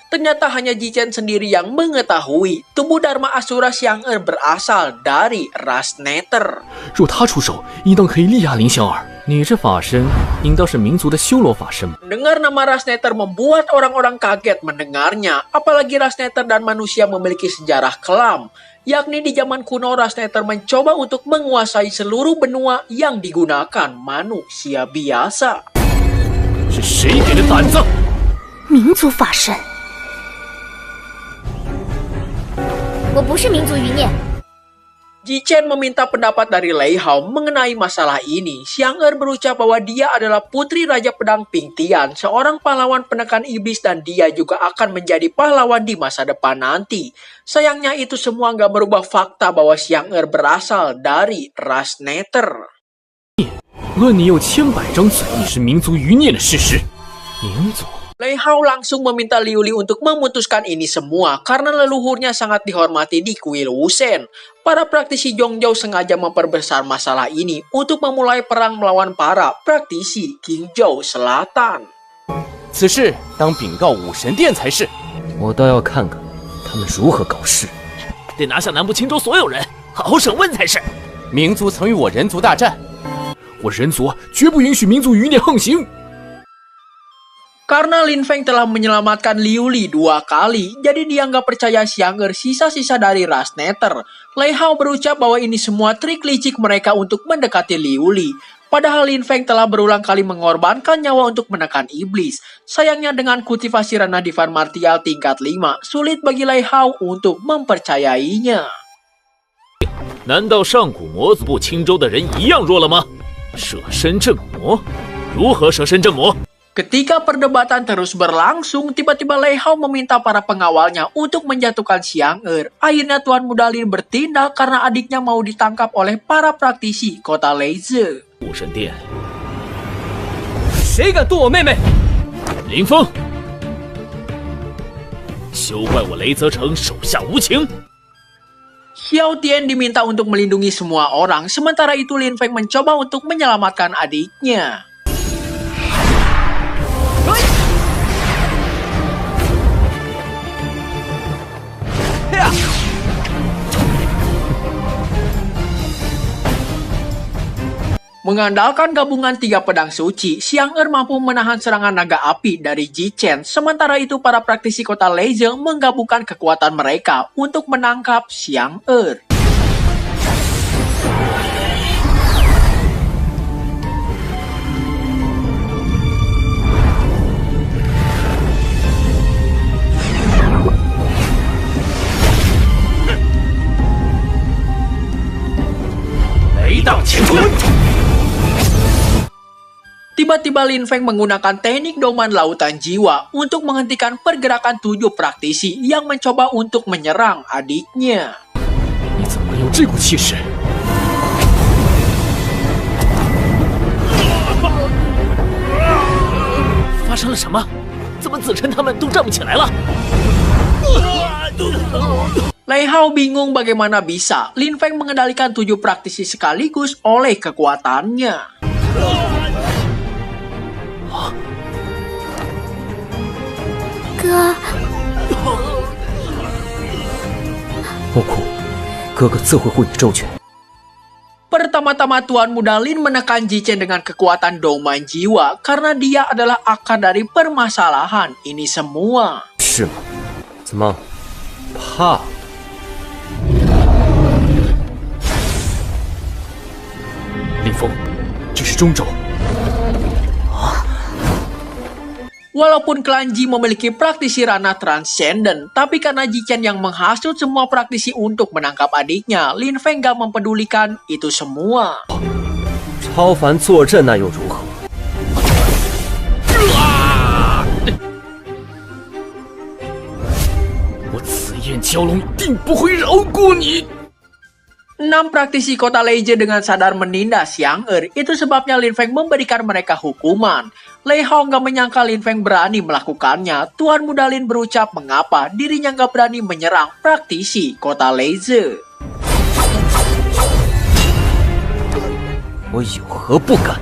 Ternyata hanya Jichen sendiri yang mengetahui tubuh Dharma Asura Xiang berasal dari ras Nether. 若他出手，应当可以力压林香儿。你这法身应当是民族的修罗法身。 Dengar nama ras Nether membuat orang-orang kaget mendengarnya, apalagi ras Nether dan manusia memiliki sejarah kelam. Yakni di zaman kuno ras Nether mencoba untuk menguasai seluruh benua yang digunakan manusia biasa. 是谁给的胆子？民族法身，我不是民族余孽。 Jichen meminta pendapat dari Lei Hao mengenai masalah ini. Xiang berucap bahwa dia adalah putri Raja Pedang Pingtian, seorang pahlawan penekan iblis dan dia juga akan menjadi pahlawan di masa depan nanti. Sayangnya itu semua nggak merubah fakta bahwa Xiang berasal dari ras Nether. 论你有千百张嘴，你是民族余孽的事实。民族。 Lei Hao langsung meminta Liu Li untuk memutuskan ini semua karena leluhurnya sangat dihormati di kuil Wusen. Para praktisi Zhongzhou sengaja memperbesar masalah ini untuk memulai perang melawan para praktisi Qingzhou Selatan. 此事当禀告武神殿才是。我倒要看看他们如何搞事。得拿下南部青州所有人，好好审问才是。民族曾与我人族大战，我人族绝不允许民族余孽横行。 Karena Lin Feng telah menyelamatkan Liu Li 2 kali, jadi dia nggak percaya Xiang sisa-sisa dari ras Nether. Lei Hao berucap bahwa ini semua trik licik mereka untuk mendekati Liu Li. Padahal Lin Feng telah berulang kali mengorbankan nyawa untuk menekan iblis. Sayangnya dengan kultivasi ranah Divan Martial tingkat 5, sulit bagi Lei Hao untuk mempercayainya. 难道上古魔族部青州的人一样弱了吗？舍身镇魔？如何舍身镇魔？ Ketika perdebatan terus berlangsung, tiba-tiba Lei Hao meminta para pengawalnya untuk menjatuhkan Xiang Akhirnya Tuan Muda Lin bertindak karena adiknya mau ditangkap oleh para praktisi kota Leize. 武神殿，谁敢动我妹妹？林峰，休怪我雷泽城手下无情。 Xiao Tian diminta untuk melindungi semua orang, sementara itu Lin Feng mencoba untuk menyelamatkan adiknya. Mengandalkan gabungan 3 pedang suci, Xiang mampu menahan serangan naga api dari Jichen. Sementara itu, para praktisi kota Leize menggabungkan kekuatan mereka untuk menangkap Xiang Er. Tiba-tiba Lin Feng menggunakan teknik Doman Lautan Jiwa untuk menghentikan pergerakan 7 praktisi yang mencoba untuk menyerang adiknya. 你怎么有这股气势？发生了什么？怎么子琛他们都站不起来了？ Lei Hao bingung bagaimana bisa Lin Feng mengendalikan 7 praktisi sekaligus oleh kekuatannya. 哥，莫哭，哥哥自会护你周全。 Pertama-tama Tuan Muda Lin menekan Jichen dengan kekuatan Doman Jiwa karena dia adalah akar dari permasalahan ini semua. 是吗？怎么怕？ 林峰，这是中州。 Walaupun klan Ji memiliki praktisi ranah transcendent, tapi karena Jichen yang menghasut semua praktisi untuk menangkap adiknya, Lin Feng gak mempedulikan itu semua. 超凡坐镇那又如何？我紫焰蛟龙定不会饶过你！ 6 praktisi kota Leize dengan sadar menindas Xiang itu sebabnya Lin Feng memberikan mereka hukuman. Lei Hao nggak menyangka Lin Feng berani melakukannya. Tuan Muda Lin berucap mengapa dirinya nggak berani menyerang praktisi kota Leize. 我有何不敢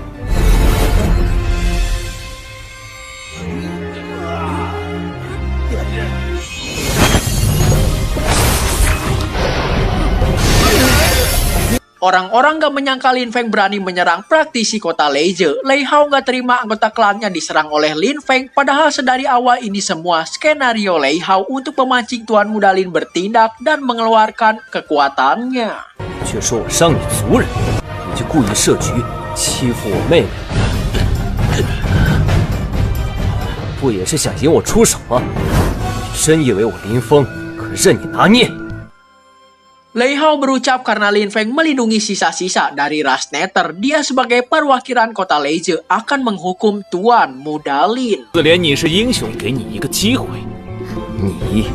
？Orang-orang gak menyangka Lin Feng berani menyerang praktisi kota Leje. Lei Hao gak terima anggota klannya diserang oleh Lin Feng, padahal sedari awal ini semua skenario Lei Hao untuk memancing Tuan Muda Lin bertindak dan mengeluarkan kekuatannya. 却说我伤你族人，你就故意设局欺负我妹妹，不也是想引我出手吗？你真以为我林峰可任你拿捏？ Lei Hao berucap karena Lin Feng melindungi sisa-sisa dari ras Nether. Dia sebagai perwakilan kota Leje akan menghukum Tuan Muda Lin. 自连你是英雄给你一个机会，你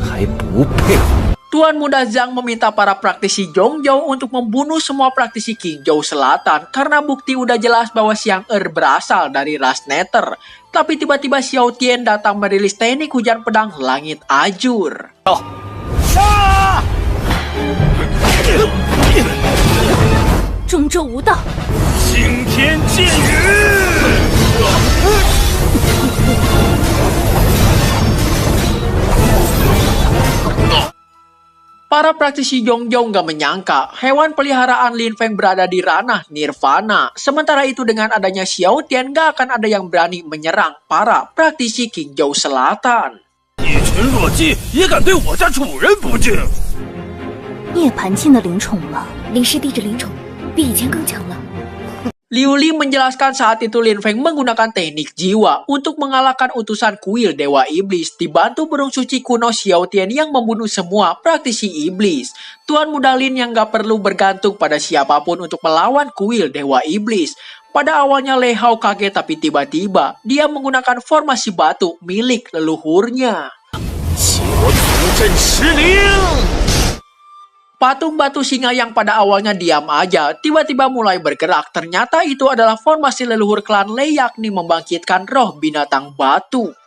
还不配。 Tuan Muda Zhang meminta para praktisi Zhongzhou untuk membunuh semua praktisi Qingzhou Selatan karena bukti udah jelas bahwa Xiang Er berasal dari ras Nether. Tapi tiba-tiba Xiao Tian datang merilis teknik hujan pedang langit ajur. 中州无道，惊天剑雨。 Para praktisi Zhongzhou nggak menyangka hewan peliharaan Lin Feng berada di ranah Nirvana. Sementara itu dengan adanya Xiao Tian nggak akan ada yang berani menyerang para praktisi Qingzhou Selatan. 一群弱鸡也敢对我家主人不敬！ 涅槃境的灵宠吗？灵师地质灵宠比以前更强了。 Liu Li menjelaskan saat itu Lin Feng menggunakan teknik jiwa untuk mengalahkan utusan kuil Dewa Iblis dibantu burung suci kuno Xiao Tian yang membunuh semua praktisi iblis. Tuan Muda Lin yang gak perlu bergantung pada siapapun untuk melawan kuil Dewa Iblis. Pada awalnya Lei Hao kaget tapi tiba-tiba dia menggunakan formasi batu milik leluhurnya. Patung batu singa yang pada awalnya diam aja, tiba-tiba mulai bergerak. Ternyata itu adalah formasi leluhur klan Lei, yakni membangkitkan roh binatang batu.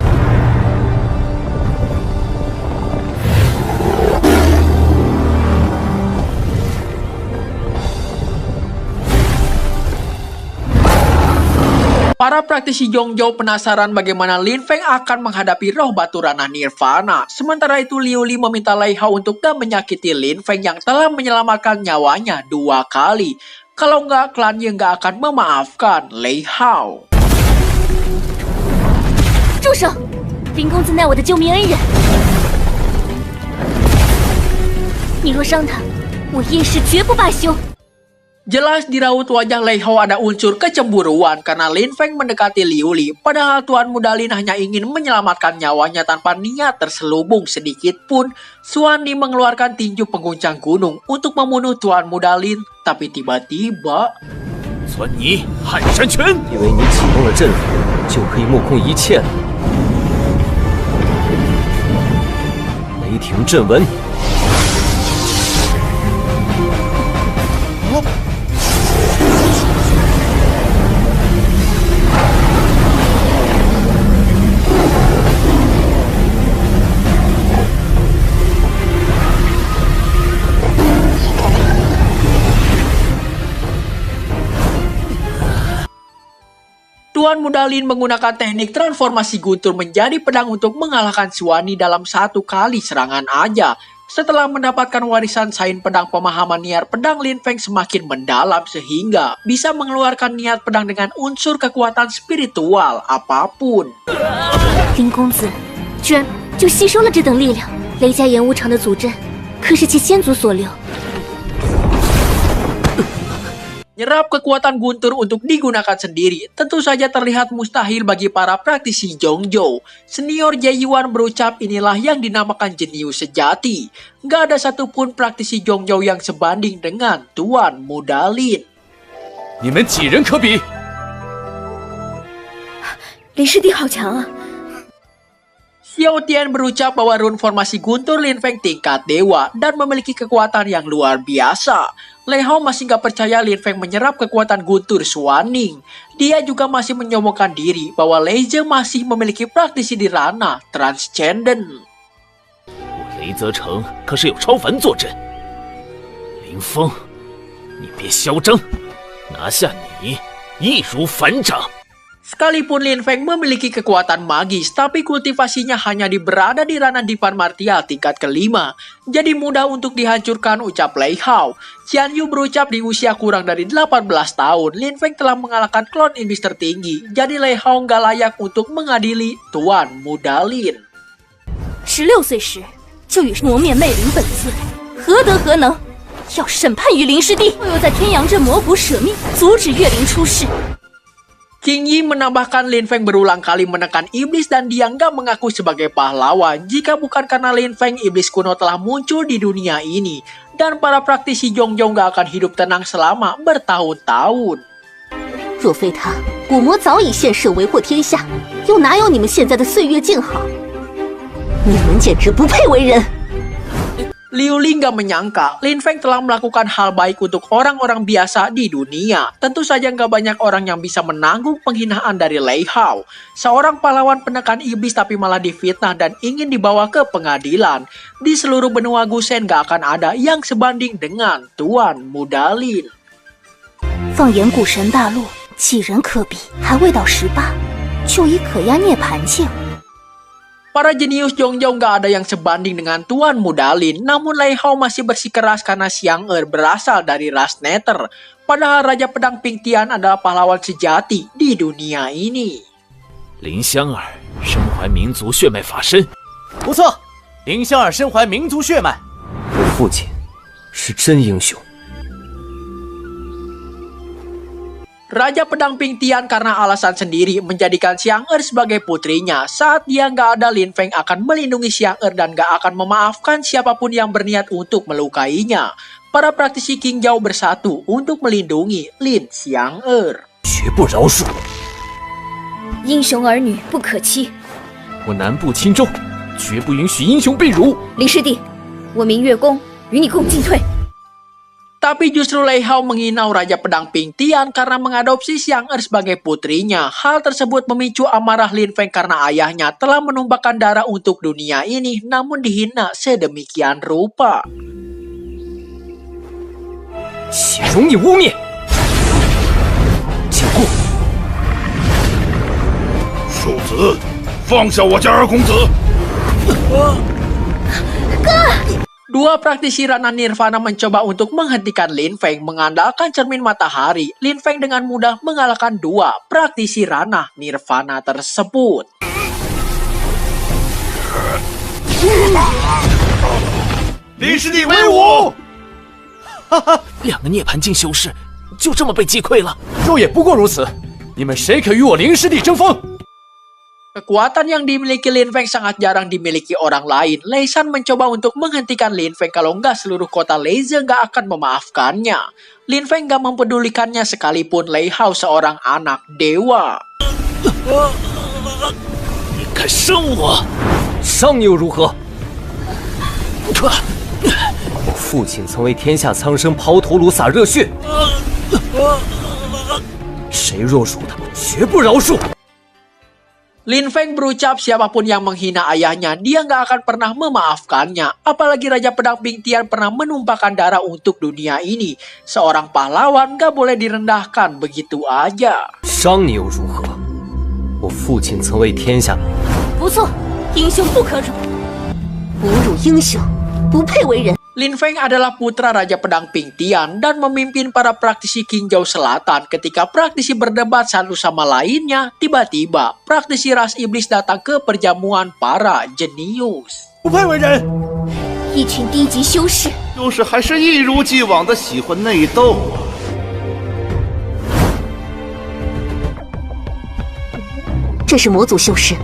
Para praktisi Zhongzhou penasaran bagaimana Lin Feng akan menghadapi roh batu ranah Nirvana. Sementara itu Liu Li meminta Lei Hao untuk gak menyakiti Lin Feng yang telah menyelamatkan nyawanya 2 kali. Kalau nggak, klannya nggak akan memaafkan Lei Hao. 住手！林公子乃我的救命恩人，你若伤他，我叶氏绝不罢休。 Jelas di raut wajah Lei Hao ada unsur kecemburuan karena Lin Feng mendekati Liu Li. Padahal Tuan Muda Lin hanya ingin menyelamatkan nyawanya tanpa niat terselubung sedikit pun. Xuan Ni mengeluarkan tinju pengguncang gunung untuk membunuh Tuan Muda Lin. Tapi tiba-tiba... 算你撼山拳！ 以为你启动了阵法就可以目空一切了？雷霆震纹。 Tuan Muda Lin menggunakan teknik transformasi guntur menjadi pedang untuk mengalahkan Xuan Ni dalam 1 kali serangan aja. Setelah mendapatkan warisan sains pedang, pemahaman niat pedang Lin Feng semakin mendalam sehingga bisa mengeluarkan niat pedang dengan unsur kekuatan spiritual apapun. 林公子居然就吸收了这等力量，雷家岩无常的祖阵可是其先祖所留。 Nyerap kekuatan guntur untuk digunakan sendiri tentu saja terlihat mustahil bagi para praktisi Zhongzhou. Senior Jie Yuan berucap inilah yang dinamakan jenius sejati. Gak ada satupun praktisi Zhongzhou yang sebanding dengan Tuan Muda Lin. 你们几人可比？ 林师弟好强啊！ Xiao Tian berucap bahwa rune formasi guntur Lin Feng tingkat dewa dan memiliki kekuatan yang luar biasa. Lei Hao masih gak percaya Lin Feng menyerap kekuatan guntur Xuan Ning. Dia juga masih menyombongkan diri bahwa Leje masih memiliki praktisi di ranah transcendent. 我雷泽城可是有超凡坐镇，林峰，你别嚣张！拿下你易如反掌。 Sekalipun Lin Feng memiliki kekuatan magis, tapi kultivasinya hanya berada di ranah Divan Martial tingkat kelima. Jadi mudah untuk dihancurkan, ucap Lei Hao. Qian Yu berucap di usia kurang dari 18 tahun, Lin Feng telah mengalahkan klon iblis tertinggi. Jadi Lei Hao nggak layak untuk mengadili Tuan Muda Lin. 16岁时就与磨灭魅灵本尊，何德何能？要审判于灵师地，我又在天阳镇魔谷舍命，阻止月灵出世。 King Yi menambahkan Lin Feng berulang kali menekan iblis dan dia nggak mengaku sebagai pahlawan. Jika bukan karena Lin Feng, iblis kuno telah muncul di dunia ini. Dan para praktisi Zhongyou nggak akan hidup tenang selama bertahun-tahun. 若非他，古魔早已现世为祸天下，又哪有你们现在的岁月静好？你们简直不配为人！ Liu Ling nggak menyangka Lin Feng telah melakukan hal baik untuk orang-orang biasa di dunia. Tentu saja nggak banyak orang yang bisa menanggung penghinaan dari Lei Hao. Seorang pahlawan penekan iblis tapi malah difitnah dan ingin dibawa ke pengadilan. Di seluruh benua Gusen nggak akan ada yang sebanding dengan Tuan Muda Lin. 放眼古神大陆，几人可比？还未到18，就已可压涅槃境。 Para jenius Zhongyou nggak ada yang sebanding dengan Tuan Muda Lin, namun Lei Hao masih bersikeras karena Xiang Er berasal dari ras Nether. Padahal Raja Pedang Pingtian adalah pahlawan sejati di dunia ini. 林香儿身怀民族血脉法身，不错，林香儿身怀民族血脉。我父亲是真英雄。 Raja Pedang Pingtian karena alasan sendiri menjadikan Xiang Er sebagai putrinya. Saat dia nggak ada, Lin Feng akan melindungi Xiang Er dan nggak akan memaafkan siapapun yang berniat untuk melukainya. Para praktisi Qingjiao bersatu untuk melindungi Lin Xiang Er. 绝不饶恕！英雄儿女不可欺。我南部青州绝不允许英雄被辱。林师弟，我明月宫与你共进退。 Tapi justru Lei Hao menginau Raja Pedang Pingtian karena mengadopsi Xiang Er sebagai putrinya. Hal tersebut memicu amarah Lin Feng karena ayahnya telah menumpahkan darah untuk dunia ini, namun dihina sedemikian rupa. 血容你污蔑！禁锢！庶子，放下我家二公子！ Dua praktisi ranah Nirvana mencoba untuk menghentikan Lin Feng mengandalkan cermin matahari. Lin Feng dengan mudah mengalahkan dua praktisi ranah Nirvana tersebut. 林师弟威武！哈哈，2个涅槃境修士就这么被击溃了。若也不过如此，你们谁可与我林师弟争锋？ Kekuatan yang dimiliki Lin Feng sangat jarang dimiliki orang lain. Lei Shan mencoba untuk menghentikan Lin Feng, kalau nggak seluruh kota Leze nggak akan memaafkannya. Lin Feng nggak mempedulikannya sekalipun Lei Hao seorang anak dewa. 你敢伤我？伤你又如何？我父亲曾为天下苍生抛头颅洒热血，谁若辱他，绝不饶恕。 Lin Feng berucap siapapun yang menghina ayahnya, dia nggak akan pernah memaafkannya. Apalagi Raja Pedang Pingtian pernah menumpahkan darah untuk dunia ini. Seorang pahlawan nggak boleh direndahkan begitu aja. 伤你又如何？我父亲曾为天下。不错，英雄不可辱。侮辱英雄，不配为人。 Lin Feng adalah putra Raja Pedang Pingtian dan memimpin para praktisi Qingjiao Selatan. Ketika praktisi berdebat satu sama lainnya, tiba-tiba praktisi ras iblis datang ke perjamuan para jenius. 不配为人，一群低级修士，就是还是一如既往的喜欢内斗啊！ 这是魔族修士。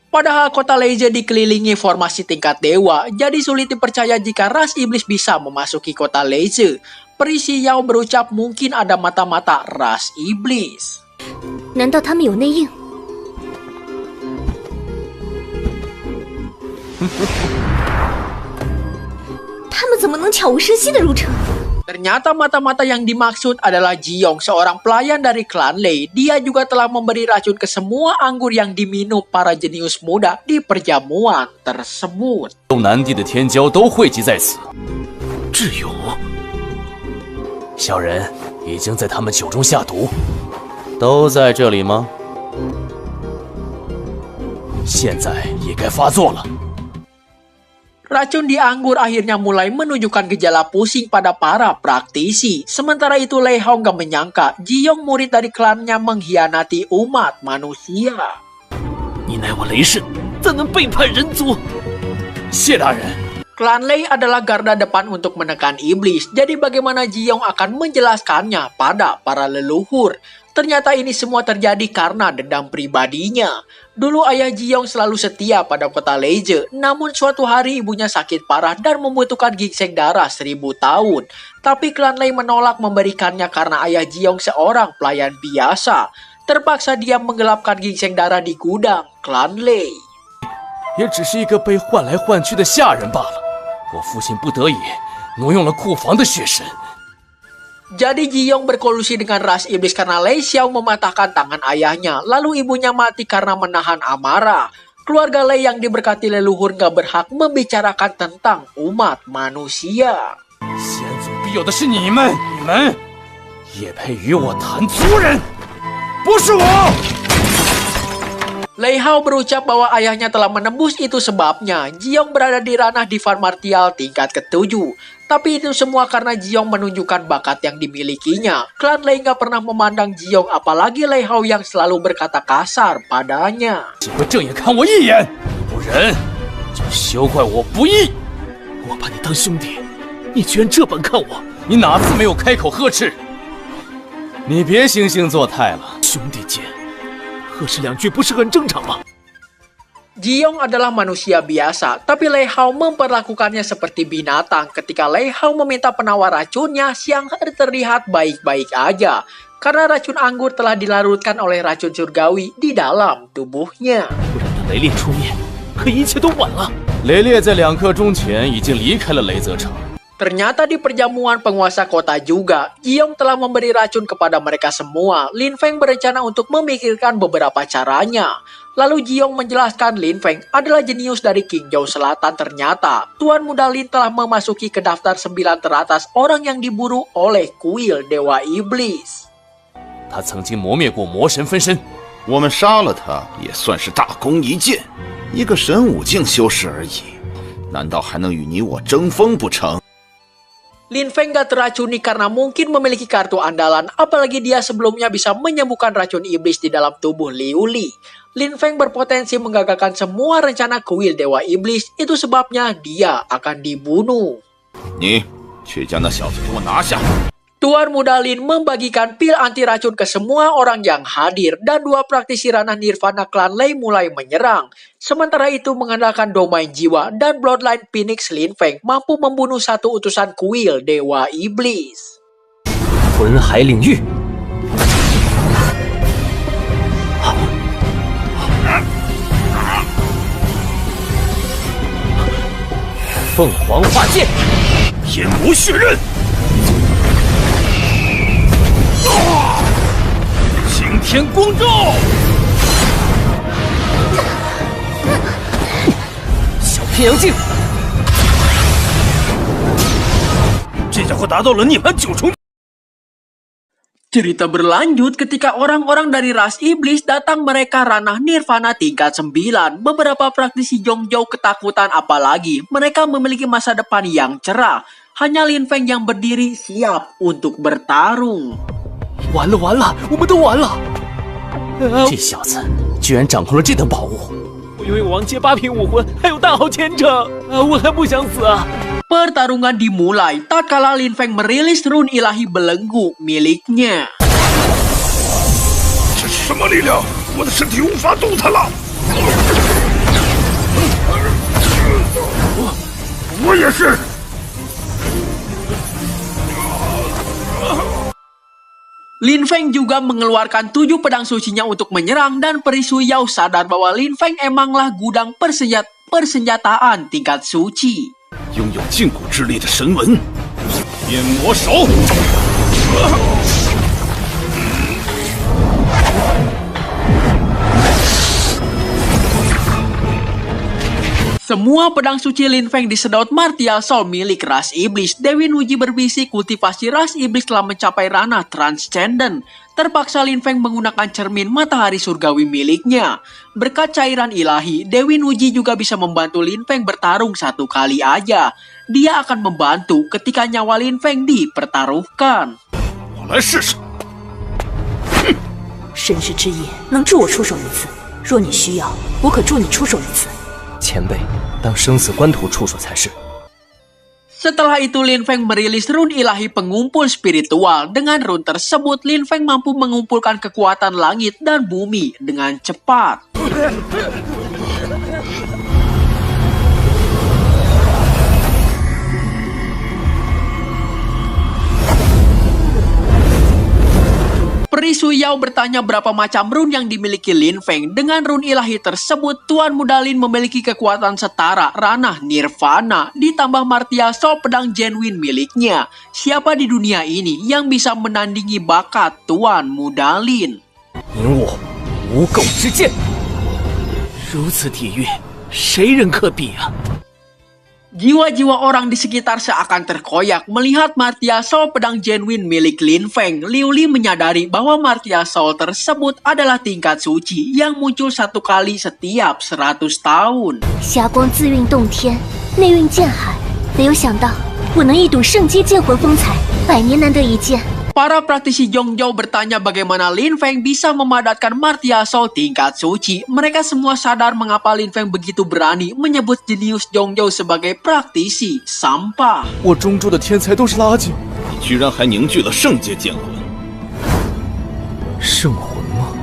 Padahal kota Leze dikelilingi formasi tingkat dewa, jadi sulit dipercaya jika ras iblis bisa memasuki kota Leze. Peri Xiao berucap mungkin ada mata-mata ras iblis. 难道他们有内应？他们怎么能悄无声息地入城？ Ternyata mata-mata yang dimaksud adalah Jiong, seorang pelayan dari klan Lei. Dia juga telah memberi racun ke semua anggur yang diminum para jenius muda di perjamuan tersebut. 东南地的天骄都汇集在此，智勇，小人已经在他们酒中下毒，都在这里吗？现在也该发作了。 Racun di anggur akhirnya mulai menunjukkan gejala pusing pada para praktisi. Sementara itu Lei Hao gak menyangka Ji-Yong murid dari klannya mengkhianati umat manusia. 你乃我雷氏，怎能背叛人族？谢大人， Klan Lei adalah garda depan untuk menekan iblis. Jadi bagaimana Ji-Yong akan menjelaskannya pada para leluhur? Ternyata ini semua terjadi karena dendam pribadinya. Dulu ayah Ji-Yong selalu setia pada kota Leje, namun suatu hari ibunya sakit parah dan membutuhkan gingseng darah 1000 tahun. Tapi klan Lei menolak memberikannya karena ayah Ji-Yong seorang pelayan biasa. Terpaksa dia menggelapkan gingseng darah di gudang klan Lei. 也只是一个被换来换去的下人罢了。我父亲不得已挪用了库房的血神。 Jadi Ji-Yong berkolusi dengan ras iblis karena Lei Xiao mematahkan tangan ayahnya. Lalu ibunya mati karena menahan amarah. Keluarga Lei yang diberkati leluhur gak berhak membicarakan tentang umat manusia. 先祖庇佑的是你们也配与我谈族人，不是我。 Lei Hao berucap bahwa ayahnya telah menembus, itu sebabnya Ji-Yong berada di ranah Divan Martial tingkat ke-7. Tapi itu semua karena Ji-Yong menunjukkan bakat yang dimilikinya. Klan Lei gak pernah memandang Ji-Yong, apalagi Lei Hao yang selalu berkata kasar padanya. 几回正眼看我一眼，不然就休怪我不义。我把你当兄弟，你居然这般看我！你哪次没有开口呵斥？你别惺惺作态了，兄弟间呵斥两句不是很正常吗？ Ji-Yong adalah manusia biasa, tapi Lei Hao memperlakukannya seperti binatang. Ketika Lei Hao meminta penawar racunnya, Xiang He terlihat baik-baik aja. Karena racun anggur telah dilarutkan oleh racun surgawi di dalam tubuhnya. 不等到雷烈出面，可一切都晚了。雷烈在2刻钟前已经离开了雷泽城。 Ternyata di perjamuan penguasa kota juga, Ji-Yong telah memberi racun kepada mereka semua. Lin Feng berencana untuk memikirkan beberapa caranya. Lalu Ji-Yong menjelaskan Lin Feng adalah jenius dari Qingzhou Selatan. Ternyata Tuan Muda Lin telah memasuki ke daftar 9 teratas orang yang diburu oleh kuil Dewa Iblis. 他曾经磨灭过魔神分身，我们杀了他也算是大功一件，一个神武境修士而已，难道还能与你我争锋不成？ Lin Feng gak teracuni karena mungkin memiliki kartu andalan, apalagi dia sebelumnya bisa menyembuhkan racun iblis di dalam tubuh Liu Li. Lin Feng berpotensi menggagalkan semua rencana kuil Dewa Iblis, itu sebabnya dia akan dibunuh. 你去将那小子给我拿下！ Tuan Muda Lin membagikan pil anti racun ke semua orang yang hadir dan 2 praktisi ranah Nirvana klan Lei mulai menyerang. Sementara itu mengandalkan domain jiwa dan bloodline Phoenix, Lin Feng mampu membunuh 1 utusan kuil Dewa Iblis. 魂海领域，凤凰化剑，天魔血刃，擎天光照，小偏阳镜，这家伙达到了涅槃9重。 Cerita berlanjut ketika orang-orang dari ras iblis datang, mereka ranah Nirvana tingkat 9. Beberapa praktisi Zhongzhou ketakutan, apalagi mereka memiliki masa depan yang cerah. Hanya Lin Feng yang berdiri siap untuk bertarung. 完了完了，我们都完了！这小子居然掌控了这等宝物！ 我拥有王阶8品武魂，还有大好前程，我还不想死啊！ Pertarungan dimulai tatkala Lin Feng merilis rune ilahi belenggu miliknya. 这是什么力量？我的身体无法动弹了。我也是。 Lin Feng juga mengeluarkan 7 pedang sucinya untuk menyerang dan Peri Suyao sadar bahwa Lin Feng emanglah gudang persenjataan tingkat suci. 拥有禁锢之力的神纹，变魔手。Semua pedang suci Lin Feng disedot martial soul milik ras iblis. Dewi Nuji berbisik kultivasi ras iblis telah mencapai ranah transcendent. Terpaksa Lin Feng menggunakan cermin matahari surgawi miliknya. Berkat cairan ilahi, Dewi Nuji juga bisa membantu Lin Feng bertarung 1 kali aja. Dia akan membantu ketika nyawa Lin Feng dipertaruhkan. 我来试试。神识之眼能助我出手一次，若你需要，我可助你出手一次。 前辈，当生死关头出手才是。 Setelah itu Lin Feng merilis rune ilahi pengumpul spiritual. Dengan rune tersebut, Lin Feng mampu mengumpulkan kekuatan langit dan bumi dengan cepat. Peri Su Yao bertanya berapa macam rune yang dimiliki Lin Feng. Dengan rune ilahi tersebut, Tuan Muda Lin memiliki kekuatan setara ranah nirvana, ditambah martial soul pedang genuine miliknya. Siapa di dunia ini yang bisa menandingi bakat Tuan Muda Lin? 引我无垢之剑， 如此底蕴，谁人可比啊？ Jiwa-jiwa orang di sekitar seakan terkoyak melihat martial soul pedang genuine milik Lin Feng. Liu Li menyadari bahwa martial soul tersebut adalah tingkat suci yang muncul 1 kali setiap 100 tahun. 霞光自运洞天，内蕴剑海，没有想到我能一睹圣阶剑魂风采，100年难得一见。 Para praktisi Zhongzhou bertanya bagaimana Lin Feng bisa memadatkan martial soul tingkat suci. Mereka semua sadar mengapa Lin Feng begitu berani menyebut jenius Zhongzhou sebagai praktisi sampah. 我中州的天才都是垃圾。你居然还凝聚了圣阶剑魂！圣魂吗？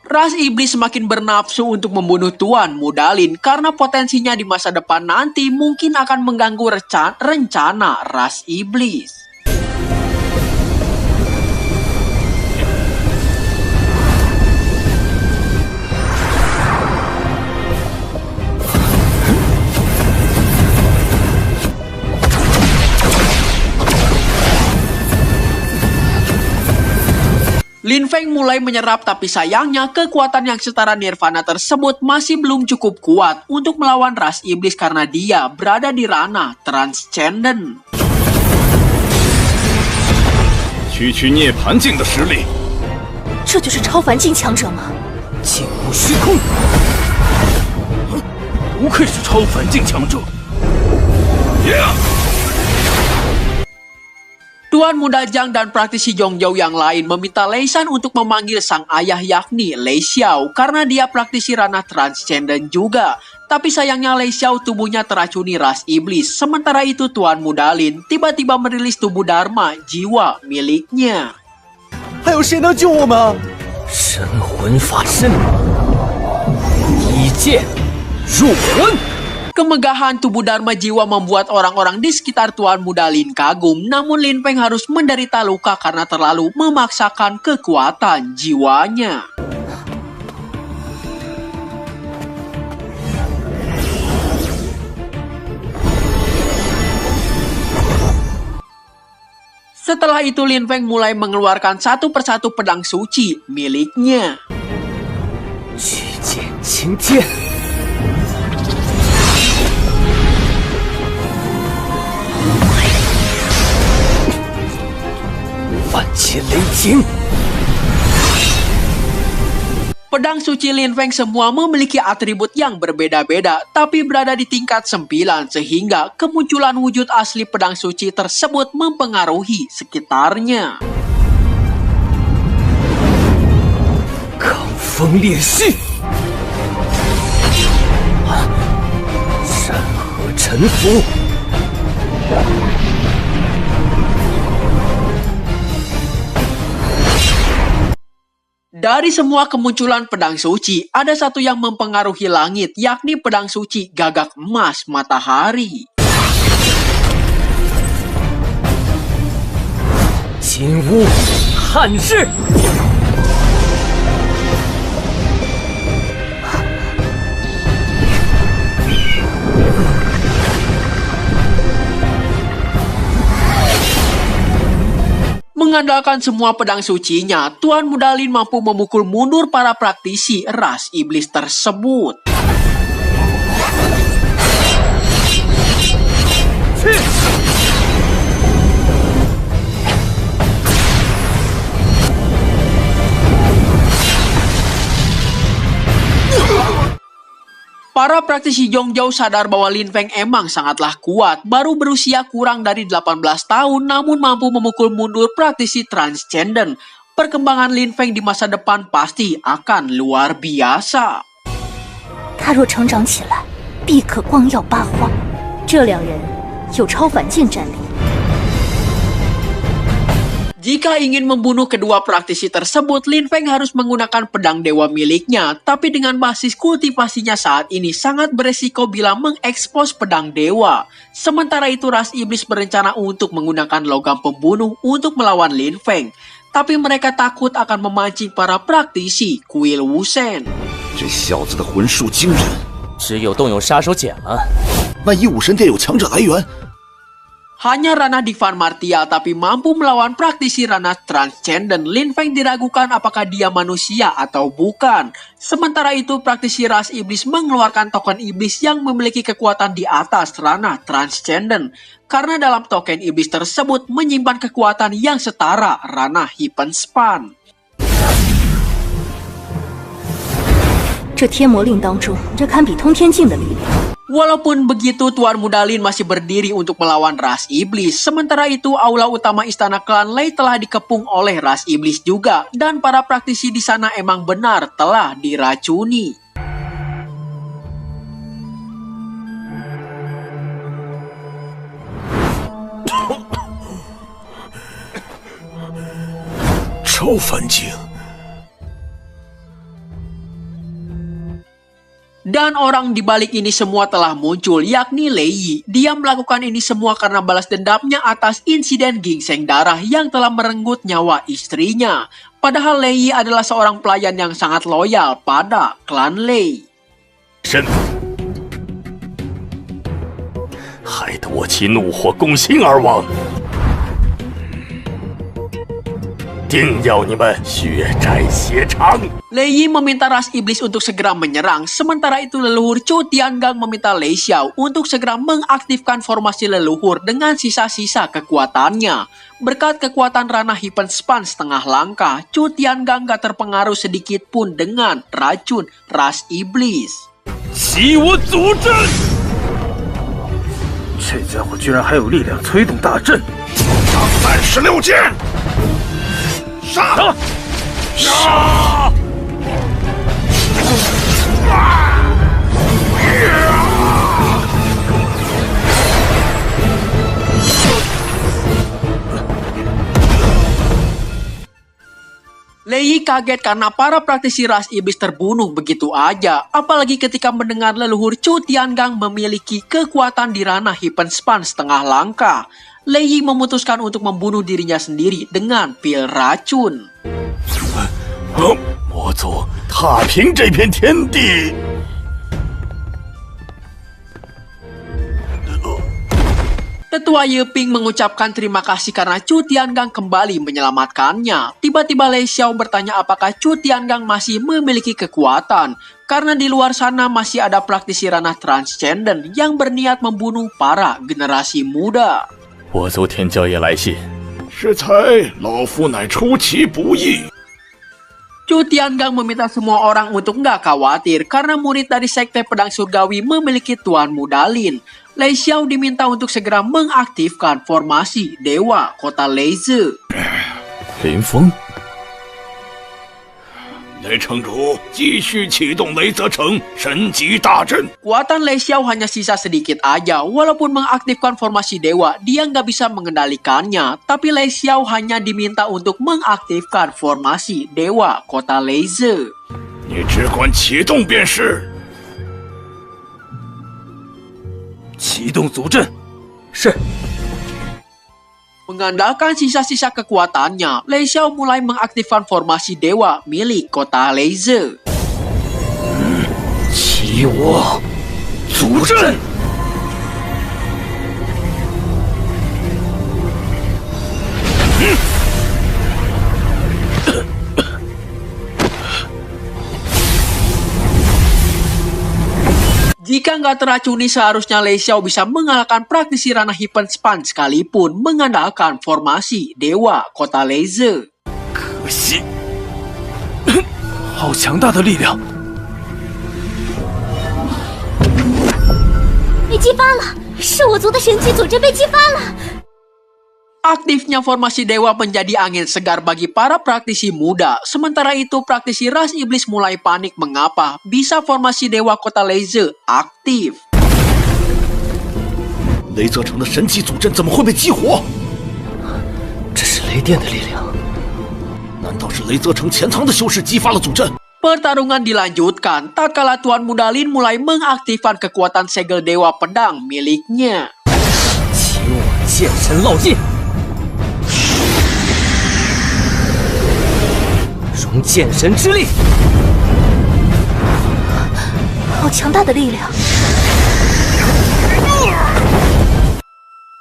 Ras iblis semakin bernafsu untuk membunuh Tuan Muda Lin karena potensinya di masa depan nanti mungkin akan mengganggu rencana ras iblis. Lin Feng mulai menyerap, tapi sayangnya kekuatan yang setara nirvana tersebut masih belum cukup kuat untuk melawan ras iblis karena dia berada di ranah transcendent. 区区涅槃境的实力， 这就是超凡境强者吗？ 静无虚空， 不愧是超凡境强者。 Tuan Muda Zhang dan praktisi Zhongzhou yang lain meminta Lei Shan untuk memanggil sang ayah yakni Lei Xiao karena dia praktisi ranah transcendent juga. Tapi sayangnya Lei Xiao tubuhnya teracuni ras iblis. Sementara itu Tuan Muda Lin tiba-tiba merilis tubuh Dharma jiwa miliknya. 还有谁能救我们？ 神魂法身，一剑入魂。 Kemegahan tubuh Dharma jiwa membuat orang-orang di sekitar Tuan Muda Lin kagum. Namun Lin Feng harus menderita luka karena terlalu memaksakan kekuatan jiwanya. Setelah itu Lin Feng mulai mengeluarkan satu persatu pedang suci miliknya. 巨剑青天。 万劫雷霆。 Pedang suci Lin Feng semua memiliki atribut yang berbeda-beda, tapi berada di tingkat 9 sehingga kemunculan wujud asli pedang suci tersebut mempengaruhi sekitarnya. 抗风烈势，山河沉浮。 Dari semua kemunculan pedang suci, ada satu yang mempengaruhi langit, yakni pedang suci gagak emas matahari. 金乌汉日。 Mengandalkan semua pedang sucinya, Tuan Muda Lin mampu memukul mundur para praktisi ras iblis tersebut. Para praktisi Zhongjou sadar bahwa Lin Feng emang sangatlah kuat, baru berusia kurang dari 18 tahun namun mampu memukul mundur praktisi Transcendent. Perkembangan Lin Feng di masa depan pasti akan luar biasa. 他若成长起来，必可光耀八荒。这两人有超凡境战力。 Jika ingin membunuh kedua praktisi tersebut, Lin Feng harus menggunakan pedang dewa miliknya. Tapi dengan basis kultivasinya saat ini sangat beresiko bila mengekspos pedang dewa. Sementara itu ras iblis berencana untuk menggunakan logam pembunuh untuk melawan Lin Feng. Tapi mereka takut akan memancing para praktisi kuil Wusen. 这小子的魂术惊人，只有动用杀手锏了。万一武神殿有强者来源， Hanya ranah Divan Martial tapi mampu melawan praktisi ranah Transcendent. Lin Feng diragukan apakah dia manusia atau bukan. Sementara itu praktisi ras iblis mengeluarkan token iblis yang memiliki kekuatan di atas ranah Transcendent. Karena dalam token iblis tersebut menyimpan kekuatan yang setara ranah Hypenspan. 这天魔令当中，这堪比通天境的力量。 Walaupun begitu, Tuan Muda Lin masih berdiri untuk melawan ras iblis. Sementara itu, aula utama istana klan Lei telah dikepung oleh ras iblis juga. Dan para praktisi di sana emang benar telah diracuni. Dan orang di balik ini semua telah muncul, yakni Lei Yi. Dia melakukan ini semua karena balas dendamnya atas insiden gingseng darah yang telah merenggut nyawa istrinya. Padahal Lei Yi adalah seorang pelayan yang sangat loyal pada klan Lei. 害得我其怒火攻心而亡，定要你们血债血偿。 Lei Yi meminta ras iblis untuk segera menyerang, sementara itu leluhur Chu Tiangang meminta Lei Xiao untuk segera mengaktifkan formasi leluhur dengan sisa-sisa kekuatannya. Berkat kekuatan ranah Hypenspan setengah langkah, Chu Tiangang gak terpengaruh sedikit pun dengan racun ras iblis. 习我祖阵！这家伙居然还有力量催动大阵！打36剑！杀！杀！ Lei Yi kaget karena para praktisi ras iblis terbunuh begitu aja. Apalagi ketika mendengar leluhur Chu Tiangang memiliki kekuatan di ranah Hypenspan setengah langkah. Lei Yi memutuskan untuk membunuh dirinya sendiri dengan pil racun. 魔族踏平这片天地。 Tetua Yeping mengucapkan terima kasih karena Chu Tiangang kembali menyelamatkannya. Tiba-tiba Lei Xiao bertanya apakah Chu Tiangang masih memiliki kekuatan. Karena di luar sana masih ada praktisi ranah Transcendent yang berniat membunuh para generasi muda. 我族天教也来信， 适才老夫乃出其不意。 Chu Tiangang meminta semua orang untuk nggak khawatir karena murid dari Sekte Pedang Surgawi memiliki Tuan Muda Lin. Lei Xiao diminta untuk segera mengaktifkan formasi Dewa Kota Leize. 林峰， 雷城主继续启动雷泽城神级大阵。 Kuatan Lei Xiao hanya sisa sedikit aja. Walaupun mengaktifkan formasi dewa, dia nggak bisa mengendalikannya. Tapi Lei Xiao hanya diminta untuk mengaktifkan formasi Dewa Kota Leize. 你只管启动便是。 启动组阵。是。 Mengandalkan sisa-sisa kekuatannya, Lei Xiao mulai mengaktifkan formasi dewa milik Kota Leize. 起我组阵。Jika nggak teracuni, seharusnya Lei Xiao bisa mengalahkan praktisi ranah Hypenspan sekalipun mengandalkan formasi Dewa Kota Laser. 可惜，好强大的力量！ 被激发了，是我族的神级组织被激发了。 Aktifnya formasi dewa menjadi angin segar bagi para praktisi muda. Sementara itu, praktisi ras iblis mulai panik mengapa bisa formasi dewa kota laser aktif. 雷泽城的神级组阵怎么会被激活？这是雷电的力量。难道是雷泽城潜藏的修士激发了组阵？ Pertarungan dilanjutkan. Tatkala Tuan Muda Lin mulai mengaktifkan kekuatan segel dewa pedang miliknya. 请我剑神烙印，融剑神之力。好强大的力量！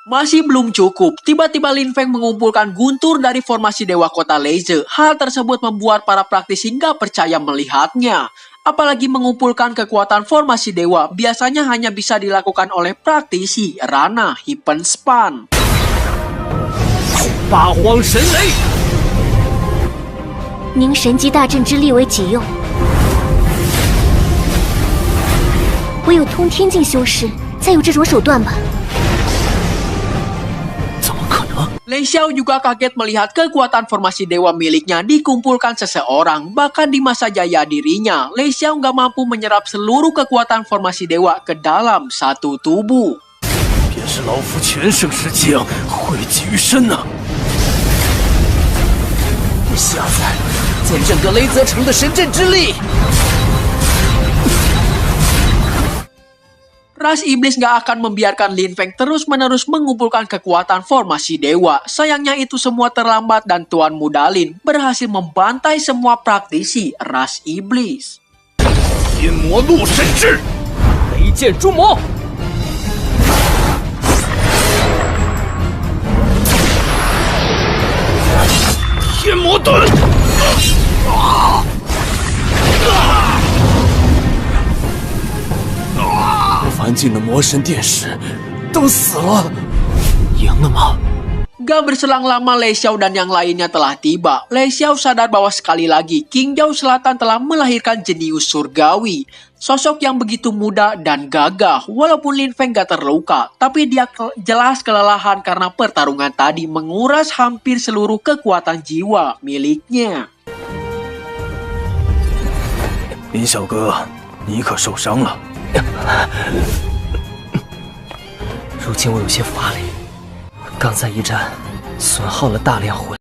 Masih belum cukup, tiba-tiba Lin Feng mengumpulkan guntur dari formasi Dewa Kota Laser. Hal tersebut membuat para praktisi nggak percaya melihatnya. Apalagi mengumpulkan kekuatan formasi Dewa biasanya hanya bisa dilakukan oleh praktisi ranah Hypenspan. 八荒神雷，凝神级大阵之力为己用，唯有通天境修士才有这种手段吧。 Lei Xiao juga kaget melihat kekuatan formasi dewa miliknya dikumpulkan seseorang. Bahkan di masa jaya dirinya, Lei Xiao nggak mampu menyerap seluruh kekuatan formasi dewa ke dalam satu tubuh. 便是老夫全盛时将，汇集于身呐！现在见证个雷泽城的神阵之力。 Ras iblis nggak akan membiarkan Lin Feng terus-menerus mengumpulkan kekuatan formasi dewa. Sayangnya itu semua terlambat dan Tuan Muda Lin berhasil membantai semua praktisi ras iblis. 天魔怒神之，雷剑诛魔。天魔盾。凡境的魔神殿使都死了，赢了吗？ Gak berselang lama, Lei Xiao dan yang lainnya telah tiba. Lei Xiao sadar bahwa sekali lagi King Zhao Selatan telah melahirkan jenius surgawi. Sosok yang begitu muda dan gagah. Walaupun Lin Feng gak terluka, tapi dia jelas kelelahan karena pertarungan tadi menguras hampir seluruh kekuatan jiwa miliknya. 林小哥，你可受伤了？ 如今我有些乏力，刚才一战损耗了大量魂。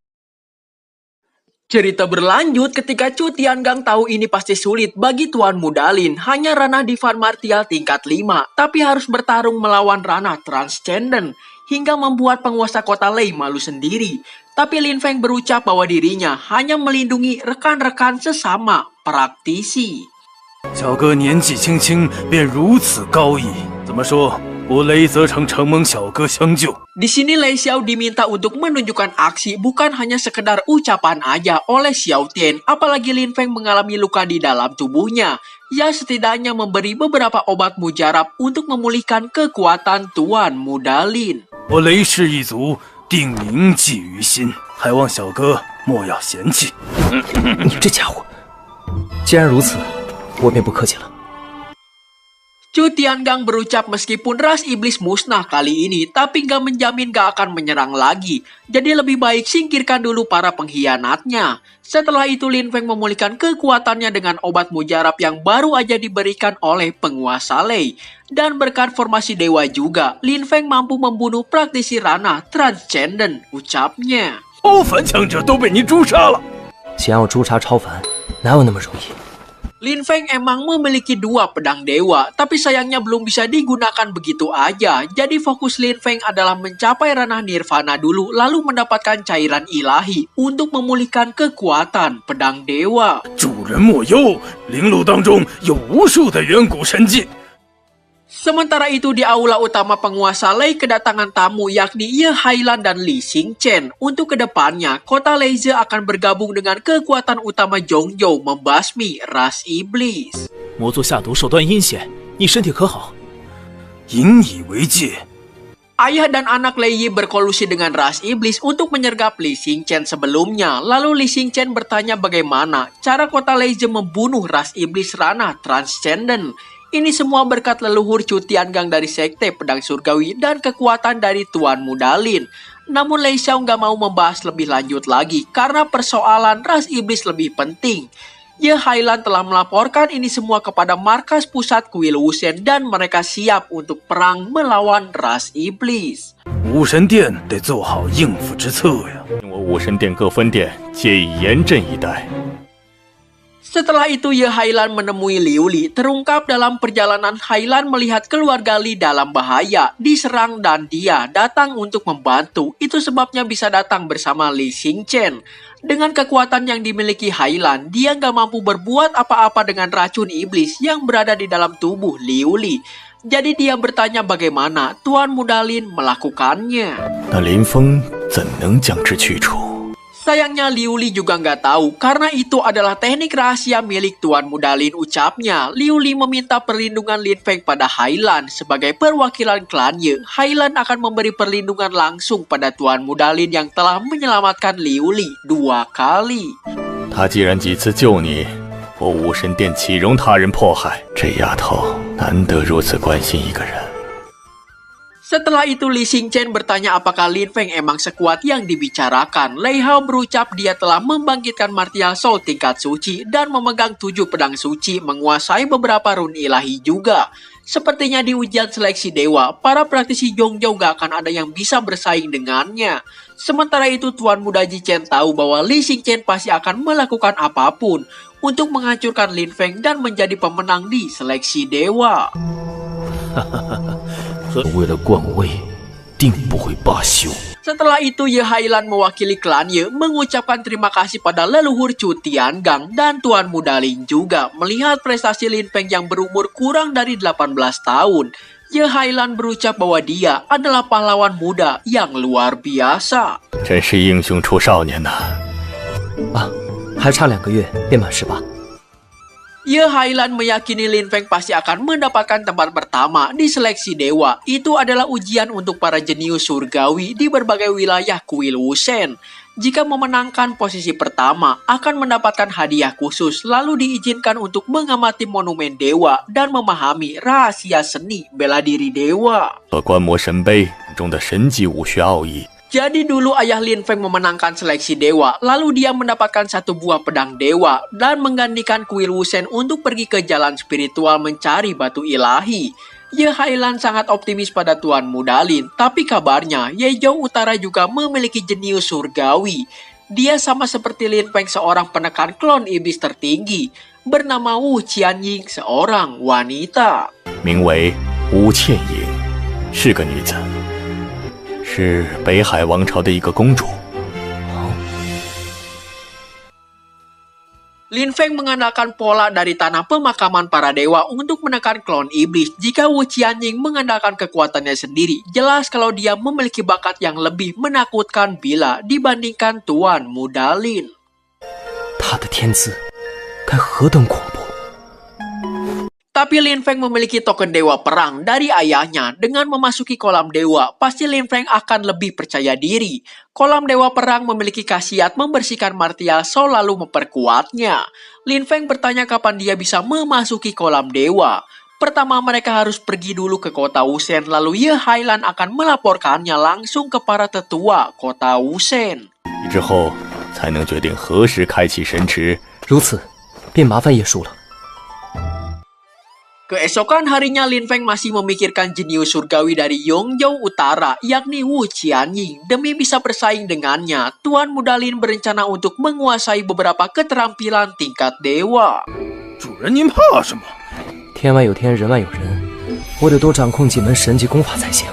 Cerita berlanjut ketika Chu Tiangang tahu ini pasti sulit bagi Tuan Muda Lin. Hanya ranah Divine Martial tingkat 5, tapi harus bertarung melawan ranah Transcendent hingga membuat penguasa kota Lei malu sendiri. Tapi Lin Feng berucap bahwa dirinya hanya melindungi rekan-rekan sesama praktisi. 小哥年纪轻轻便如此高义，怎么说？我雷泽城承蒙小哥相救。 Di sini Lei Xiao diminta untuk menunjukkan aksi, bukan hanya sekedar ucapan aja oleh Xiao Tian. Apalagi Lin Feng mengalami luka di dalam tubuhnya. Ya setidaknya memberi beberapa obat mujarab untuk memulihkan kekuatan Tuan Muda Lin. 我雷氏一族定铭记于心，还望小哥莫要嫌弃。你这家伙，既然如此，我便不客气了。 Chu Tiangang berucap meskipun ras iblis musnah kali ini, tapi gak menjamin gak akan menyerang lagi. Jadi lebih baik singkirkan dulu para pengkhianatnya. Setelah itu Lin Feng memulihkan kekuatannya dengan obat mujarab yang baru aja diberikan oleh penguasa Lei. Dan berkat formasi dewa juga, Lin Feng mampu membunuh praktisi ranah Transcendent, ucapnya. 超凡强者都被你诛杀了。想要诛杀超凡，哪有那么容易？ Lin Feng emang memiliki 2 pedang dewa, tapi sayangnya belum bisa digunakan begitu aja. Jadi fokus Lin Feng adalah mencapai ranah nirvana dulu, lalu mendapatkan cairan ilahi untuk memulihkan kekuatan pedang dewa. 主人莫忧，灵路当中有无数的远古神迹。 Sementara itu di aula utama penguasa Lei kedatangan tamu yakni Ye Hailan dan Li Xingchen. Untuk kedepannya, kota Laser akan bergabung dengan kekuatan utama Zhongyou membasmi ras iblis. 魔族下毒手段阴险，你身体可好？ 引以为戒。 Ayah dan anak Lei Yi berkolusi dengan ras iblis untuk menyergap Li Xingchen sebelumnya. Lalu Li Xingchen bertanya bagaimana cara kota Leizhe membunuh ras iblis ranah transcendent. Ini semua berkat leluhur Chu Tiangang dari Sekte Pedang Surgawi dan kekuatan dari Tuan Mudalin. Namun Lei Xiao nggak mau membahas lebih lanjut lagi karena persoalan ras iblis lebih penting. Ye Hailan telah melaporkan ini semua kepada markas pusat Kuil Wusen dan mereka siap untuk perang melawan ras iblis. 武神殿得做好应付之策呀。我武神殿各分店皆已严阵以待。 Setelah itu Ye Hailan menemui Liu Li. Terungkap dalam perjalanan Hailan melihat keluarga Li dalam bahaya, diserang dan dia datang untuk membantu. Itu sebabnya bisa datang bersama Li Xingchen. Dengan kekuatan yang dimiliki Hailan, dia nggak mampu berbuat apa-apa dengan racun iblis yang berada di dalam tubuh Liu Li. Jadi dia bertanya bagaimana Tuan Mudalin melakukannya. 那林峰怎能将之去除？ Sayangnya Liu Li juga nggak tahu karena itu adalah teknik rahasia milik Tuan Mudalin ucapnya. Liu Li meminta perlindungan Lin Feng pada Hailan sebagai perwakilan klan Ye. Hailan akan memberi perlindungan langsung pada Tuan Mudalin yang telah menyelamatkan Liu Li 2 kali. 他既然几次救你，我武神殿岂容他人迫害？这丫头难得如此关心一个人。 Setelah itu Li Xingchen bertanya apakah Lin Feng emang sekuat yang dibicarakan. Lei Hao berucap dia telah membangkitkan martial soul tingkat suci dan memegang 7 pedang suci, menguasai beberapa run ilahi juga. Sepertinya di ujian seleksi dewa, para praktisi Yongjou gak akan ada yang bisa bersaing dengannya. Sementara itu Tuan Muda Jichen tahu bahwa Li Xingchen pasti akan melakukan apapun untuk menghancurkan Lin Feng dan menjadi pemenang di seleksi dewa. 为了冠位，定不会罢休。 Setelah itu Ye Hailan mewakili klan Ye mengucapkan terima kasih pada leluhur Chu Tiangang dan Tuan Mudalin juga. Melihat prestasi Lin Feng yang berumur kurang dari 18 tahun, Ye Hailan berucap bahwa dia adalah pahlawan muda yang luar biasa. 真是英雄出少年呐！啊，还差2个月便满18。 Ye Hailan meyakini Lin Feng pasti akan mendapatkan tempat pertama di seleksi dewa. Itu adalah ujian untuk para jenius surgawi di berbagai wilayah Kuil Wusen. Jika memenangkan posisi pertama, akan mendapatkan hadiah khusus, lalu diizinkan untuk mengamati monumen dewa dan memahami rahasia seni bela diri dewa. 和观摩神杯中的神级武学奥义。 Jadi dulu ayah Lin Feng memenangkan seleksi dewa, lalu dia mendapatkan 1 buah pedang dewa dan menggantikan Kuil Wusen untuk pergi ke jalan spiritual mencari batu ilahi. Ye Hailan sangat optimis pada Tuan Mudalin, tapi kabarnya Yezhou Utara juga memiliki jenius surgawi. Dia sama seperti Lin Feng seorang penekan klon iblis tertinggi, bernama Wu Qianying, seorang wanita. 名为吴倩影，是个女子。 是北海王朝的一个公主。 Lin Feng mengandalkan pola dari tanah pemakaman para dewa untuk menekan klon iblis. Jika Wu Qianying mengandalkan kekuatannya sendiri, jelas kalau dia memiliki bakat yang lebih menakutkan bila dibandingkan Tuan Mudalin. 他的天资该何等恐怖！ Tapi Lin Feng memiliki token dewa perang dari ayahnya. Dengan memasuki kolam dewa, pasti Lin Feng akan lebih percaya diri. Kolam dewa perang memiliki khasiat membersihkan martial soul lalu memperkuatnya. Lin Feng bertanya kapan dia bisa memasuki kolam dewa. Pertama mereka harus pergi dulu ke kota Wusen, lalu Ye Hailan akan melaporkannya langsung ke para tetua kota Wusen. 之后才能决定何时开启神池。如此，便麻烦叶叔了。 Keesokan harinya Lin Feng masih memikirkan jenius surgawi dari Yongjou Utara, yakni Wu Qianying. Demi bisa bersaing dengannya, Tuan Mudalin berencana untuk menguasai beberapa keterampilan tingkat dewa. 主人您怕什么？天外有天，人外有人，我得多掌控几门神级功法才行。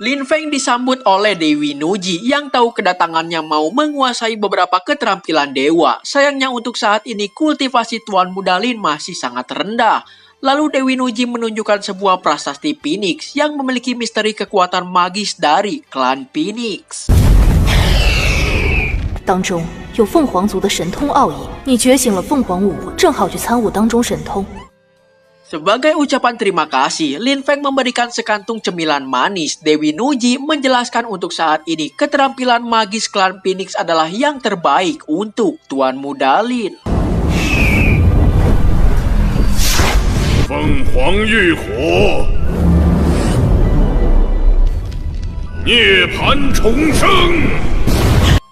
Lin Feng disambut oleh Dewi Nuji yang tahu kedatangannya mau menguasai beberapa keterampilan dewa. Sayangnya untuk saat ini kultivasi Tuan Mudalin masih sangat rendah. Lalu Dewi Nuji menunjukkan sebuah prasasti Phoenix yang memiliki misteri kekuatan magis dari klan Phoenix. 当中有凤凰族的神通奥义，你觉醒了凤凰舞，正好去参悟当中神通。 Sebagai ucapan terima kasih, Lin Feng memberikan sekantung cemilan manis. Dewi Nuji menjelaskan untuk saat ini keterampilan magis klan Phoenix adalah yang terbaik untuk Tuan Muda Lin. 凤凰浴火，涅槃重生。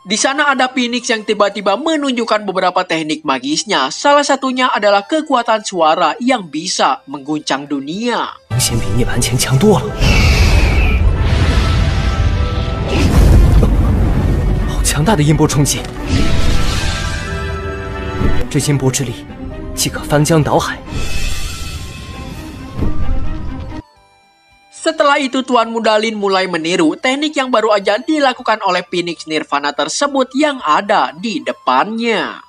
Di sana ada Phoenix yang tiba-tiba menunjukkan beberapa teknik magisnya. Salah satunya adalah kekuatan suara yang bisa mengguncang dunia. 明显比涅槃前强多了。好强大的音波冲击！这音波之力，即可翻江倒海。 Setelah itu Tuan Muda Lin mulai meniru teknik yang baru aja dilakukan oleh Phoenix Nirvana tersebut yang ada di depannya.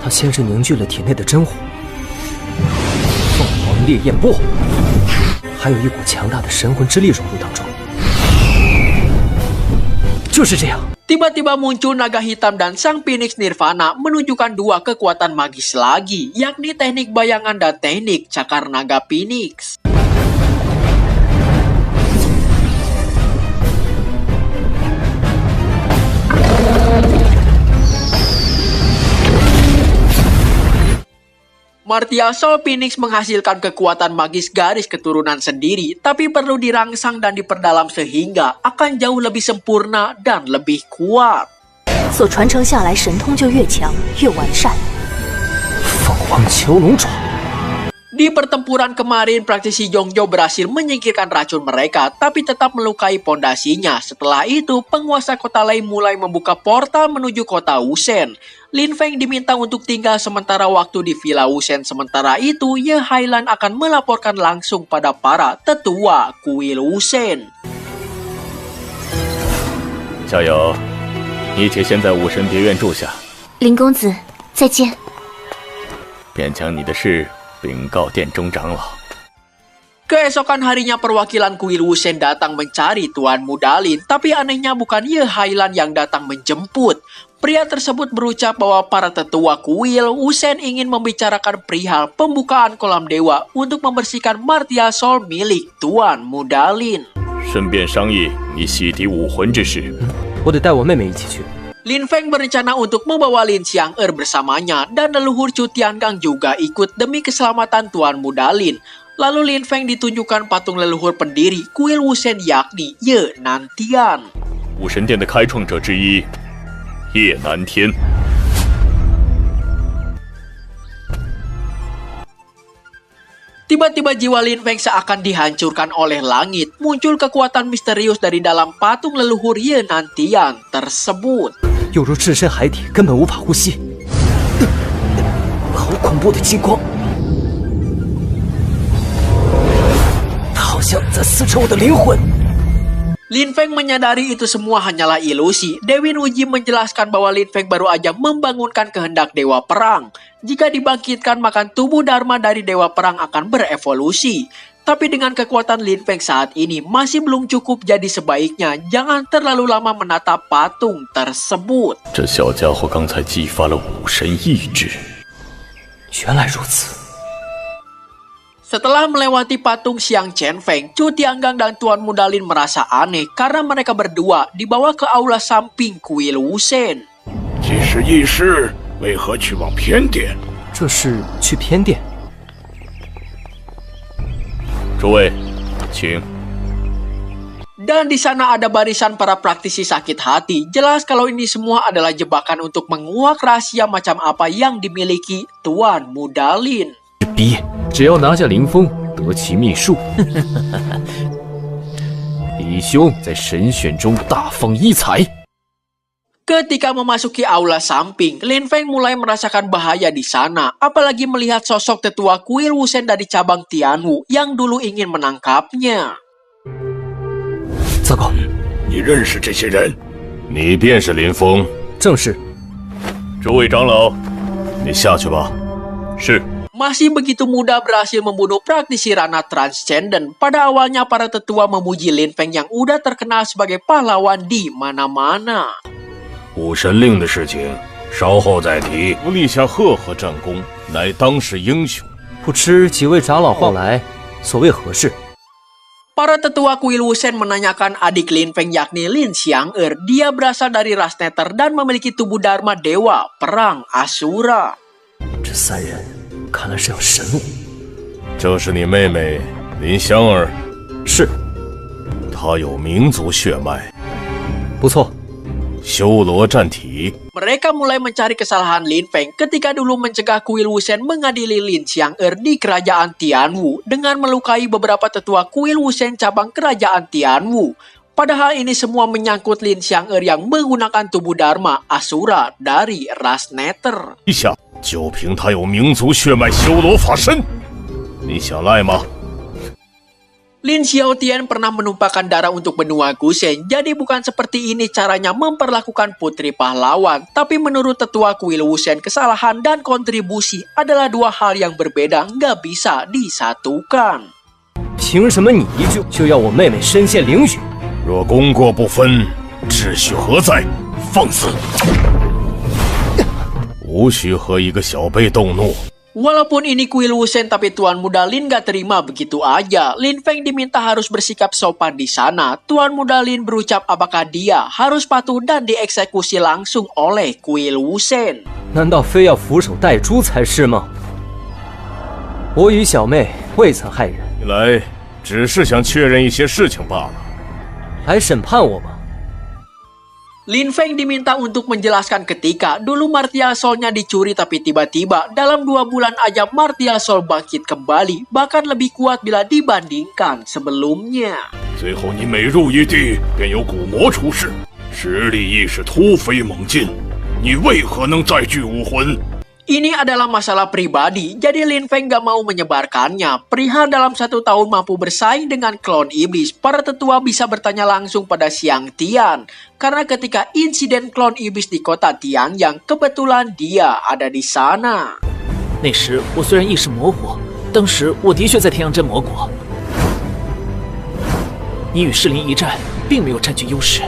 他先是凝聚了体内的真火，凤凰烈焰波，还有一股强大的神魂之力融入当中。就是这样。 Tiba-tiba muncul naga hitam dan sang Phoenix Nirvana menunjukkan dua kekuatan magis lagi, yakni teknik bayangan dan teknik cakar naga Phoenix. Martia Sol Phoenix menghasilkan kekuatan magis garis keturunan sendiri, tapi perlu dirangsang dan diperdalam sehingga akan jauh lebih sempurna dan lebih kuat. 所传承下来神通就越强越完善。凤凰囚龙爪。 Di pertempuran kemarin, praktisi Yongzhou berhasil menyingkirkan racun mereka, tapi tetap melukai pondasinya. Setelah itu, penguasa kota lain mulai membuka portal menuju kota Wusen. Lin Feng diminta untuk tinggal sementara waktu di Villa Wusen. Sementara itu, Ye Hailan akan melaporkan langsung pada para tetua kuil Wusen. 小友，你且先在武神别院住下。林公子，再见。便将你的事 禀告殿中长老。 Keesokan harinya perwakilan kuil Wusen datang mencari Tuan Muda Lin, tapi anehnya bukan Ye Hailan yang datang menjemput. Pria tersebut berucap bahwa para tetua kuil Wusen ingin membicarakan perihal pembukaan kolam dewa untuk membersihkan Martia Sol milik Tuan Muda Lin. 顺便商议你洗涤武魂之事。我得带我妹妹一起去。 Lin Feng berencana untuk membawa Lin Xiang'er bersamanya dan leluhur Chu Tiangang juga ikut demi keselamatan Tuan Muda Lin. Lalu Lin Feng ditunjukkan patung leluhur pendiri kuil Wusen yakni Ye Nantian. 武神殿的开创者之一，叶南天。 Tiba-tiba jiwa Lin Feng seakan dihancurkan oleh langit. Muncul kekuatan misterius dari dalam patung leluhur Ye Nantian tersebut. 犹如置身海底，根本无法呼吸。好恐怖的金光！它好像在撕扯我的灵魂。 Lin Feng menyadari itu semua hanyalah ilusi. Dewi Nuji menjelaskan bahwa Lin Feng baru aja membangunkan kehendak Dewa Perang. Jika dibangkitkan, maka tubuh Dharma dari Dewa Perang akan berevolusi. Tapi dengan kekuatan Lin Feng saat ini masih belum cukup, jadi sebaiknya jangan terlalu lama menatap patung tersebut. 这小家伙刚才激发了武神意志。原来如此。 Setelah melewati patung Xiang Chen Feng, Chu Tianggang dan Tuan Muda Lin merasa aneh karena mereka berdua dibawa ke aula samping kuil Wusen. 既是异事，为何去往偏殿？这是去偏殿。 诸位，请。 Dan di sana ada barisan para praktisi sakit hati. Jelas kalau ini semua adalah jebakan untuk menguak rahasia macam apa yang dimiliki Tuan Muda Lin. 逼，只要拿下林峰，得其秘术，李兄在神选中大放异彩。 Ketika memasuki aula samping, Lin Feng mulai merasakan bahaya di sana, apalagi melihat sosok tetua kuil Wusen dari cabang Tianwu yang dulu ingin menangkapnya. 糟糕！你认识这些人？你便是林峰？正是。诸位长老，你下去吧。是。 Masih begitu mudah berhasil membunuh praktisi Rana Transcendent. Pada awalnya para tetua memuji Lin Feng yang udah terkenal sebagai pahlawan di mana-mana. 武神令的事情稍后再提。我立下赫赫战功，乃当世英雄。不知几位长老后来所谓何事？ Para tetua kuil Wusen menanyakan adik Lin Feng yakni Lin Xiang'er. Dia berasal dari ras Nether dan memiliki tubuh Dharma Dewa Perang Asura. 这三人看来是有神物。这是你妹妹林香儿，是，她有民族血脉，不错。修罗战体。 Mereka mulai mencari kesalahan Lin Feng ketika dulu mencegah kuil Wusen mengadili Lin Xiang'er di kerajaan Tianwu dengan melukai beberapa tetua kuil Wusen cabang kerajaan Tianwu. Padahal ini semua menyangkut Lin Xiang'er yang menggunakan tubuh Dharma Asura dari ras Nether. 一下就凭他有民族血脉修罗法身，你想赖吗？ Lin Xiaotian pernah menumpahkan darah untuk benua Gusen, jadi bukan seperti ini caranya memperlakukan putri pahlawan. Tapi menurut tetua kuil Wusen, kesalahan dan kontribusi adalah dua hal yang berbeda, nggak bisa disatukan. 凭什么你一句就要我妹妹身陷囹圄？若功过不分，秩序何在？放肆！无需和一个小辈动怒。 Walaupun ini kuil Wusen, tapi Tuan Muda Lin gak terima begitu aja. Lin Feng diminta harus bersikap sopan di sana. Tuan Muda Lin berucap apakah dia harus patuh dan dieksekusi langsung oleh kuil Wusen. 难道非要俯首戴诛才是吗？我与小妹未曾害人，你来只是想确认一些事情罢了。来审判我吗？ Lin Feng diminta untuk menjelaskan ketika dulu Martial Soul-nya dicuri tapi tiba-tiba dalam 2 bulan aja Martial Soul bangkit kembali, bahkan lebih kuat bila dibandingkan sebelumnya. 最后你每入一地便有古魔出世，实力亦是突飞猛进，你为何能再聚武魂？ Ini adalah masalah pribadi, jadi Lin Feng gak mau menyebarkannya. Perihal dalam 1 tahun mampu bersaing dengan klon iblis, para tetua bisa bertanya langsung pada Xiang Tian. Karena ketika insiden klon iblis di kota Tianyang, kebetulan dia ada di sana. 那时我虽然意识模糊，当时我的确在天阳真魔国。你与士林一战，并没有占据优势。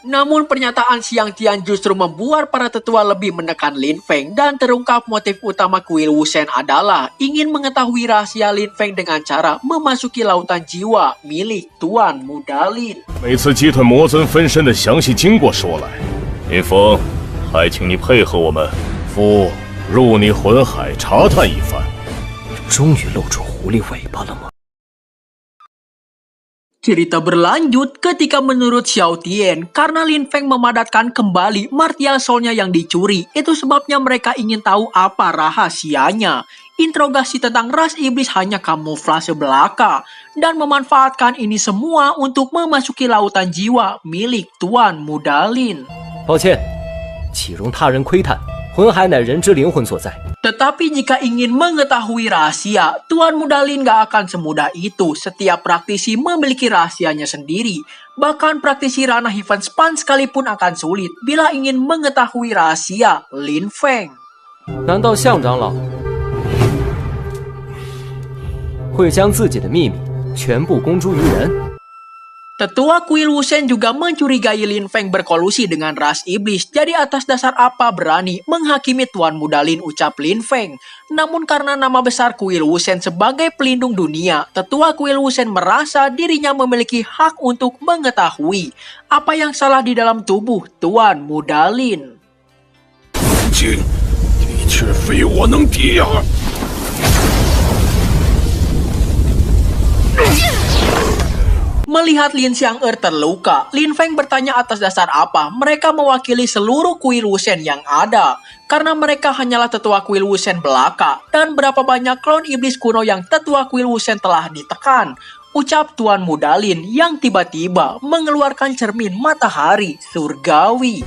Namun pernyataan Xiang Tian justru membuat para tetua lebih menekan Lin Feng dan terungkap motif utama kuil Wusen adalah ingin mengetahui rahasia Lin Feng dengan cara memasuki lautan jiwa milik Tuan Muda Lin. 每次击退魔尊分身的详细经过说来，林峰，还请你配合我们，夫入你魂海查探一番。终于露出狐狸尾巴了吗？ Cerita berlanjut ketika menurut Xiao Tian, karena Lin Feng memadatkan kembali Martial Soul-nya yang dicuri, itu sebabnya mereka ingin tahu apa rahasianya. Interogasi tentang ras iblis hanya kamuflase belaka, dan memanfaatkan ini semua untuk memasuki lautan jiwa milik Tuan Muda Lin. 抱歉，岂容他人窥探，魂海乃人之灵魂所在。 Tetapi jika ingin mengetahui rahasia, Tuan Muda Lin gak akan semudah itu. Setiap praktisi memiliki rahasianya sendiri. Bahkan praktisi ranah Heaven Span sekalipun akan sulit bila ingin mengetahui rahasia Lin Feng. 难道向长老会将自己的秘密全部公诸于人？ Tetua kuil Wusen juga mencurigai Lin Feng berkolusi dengan ras iblis. Jadi atas dasar apa berani menghakimi Tuan Muda Lin, ucap Lin Feng. Namun karena nama besar kuil Wusen sebagai pelindung dunia, tetua kuil Wusen merasa dirinya memiliki hak untuk mengetahui apa yang salah di dalam tubuh Tuan Muda Lin. 的确非我能敌呀！ Melihat Lin Xiang'er terluka, Lin Feng bertanya atas dasar apa mereka mewakili seluruh kuil Wusen yang ada. Karena mereka hanyalah tetua kuil Wusen belaka, dan berapa banyak klon iblis kuno yang tetua kuil Wusen telah ditekan. Ucap Tuan Muda Lin yang tiba-tiba mengeluarkan cermin matahari surgawi.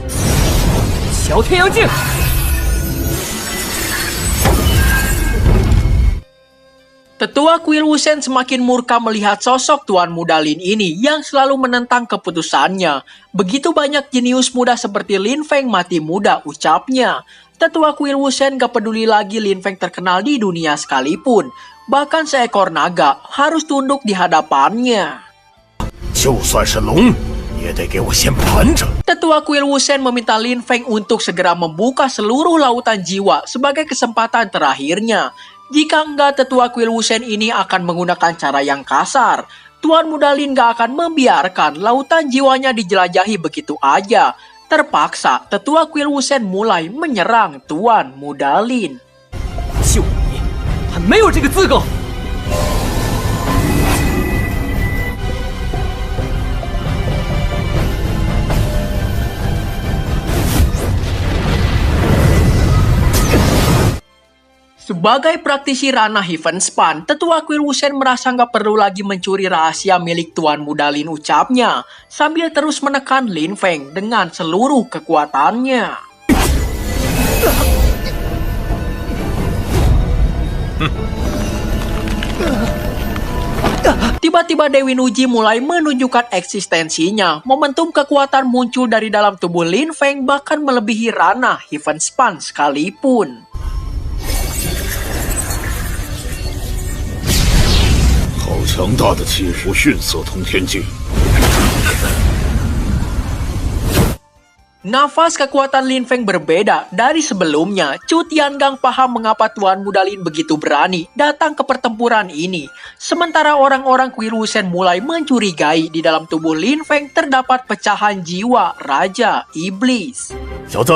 小天阳镜。 Tetua kuil Wusen semakin murka melihat sosok Tuan Muda Lin ini yang selalu menentang keputusannya. Begitu banyak jenius muda seperti Lin Feng mati muda, ucapnya. Tetua kuil Wusen gak peduli lagi Lin Feng terkenal di dunia sekalipun. Bahkan seekor naga harus tunduk di hadapannya. 就算是龙，你也得给我先盘着。 Tetua kuil Wusen meminta Lin Feng untuk segera membuka seluruh lautan jiwa sebagai kesempatan terakhirnya. Jika enggak, tetua kuil Wusen ini akan menggunakan cara yang kasar. Tuan Muda Lin gak akan membiarkan lautan jiwanya dijelajahi begitu aja. Terpaksa, tetua kuil Wusen mulai menyerang Tuan Muda Lin. 就你，还没有这个资格！ Sebagai praktisi ranah Heavenspan, tetua kuil Wusen merasa nggak perlu lagi mencuri rahasia milik Tuan Muda Lin, ucapnya, sambil terus menekan Lin Feng dengan seluruh kekuatannya. Tiba-tiba Dewi Nuji mulai menunjukkan eksistensinya. Momentum kekuatan muncul dari dalam tubuh Lin Feng bahkan melebihi ranah Heavenspan sekalipun. 好强大的气势，逊色通天境。 Nafas kekuatan Lin Feng berbeda dari sebelumnya. Chu Tiangang paham mengapa Tuan Muda Lin begitu berani datang ke pertempuran ini. Sementara orang-orang kuil Wusen mulai mencurigai di dalam tubuh Lin Feng terdapat pecahan jiwa Raja Iblis. 小子，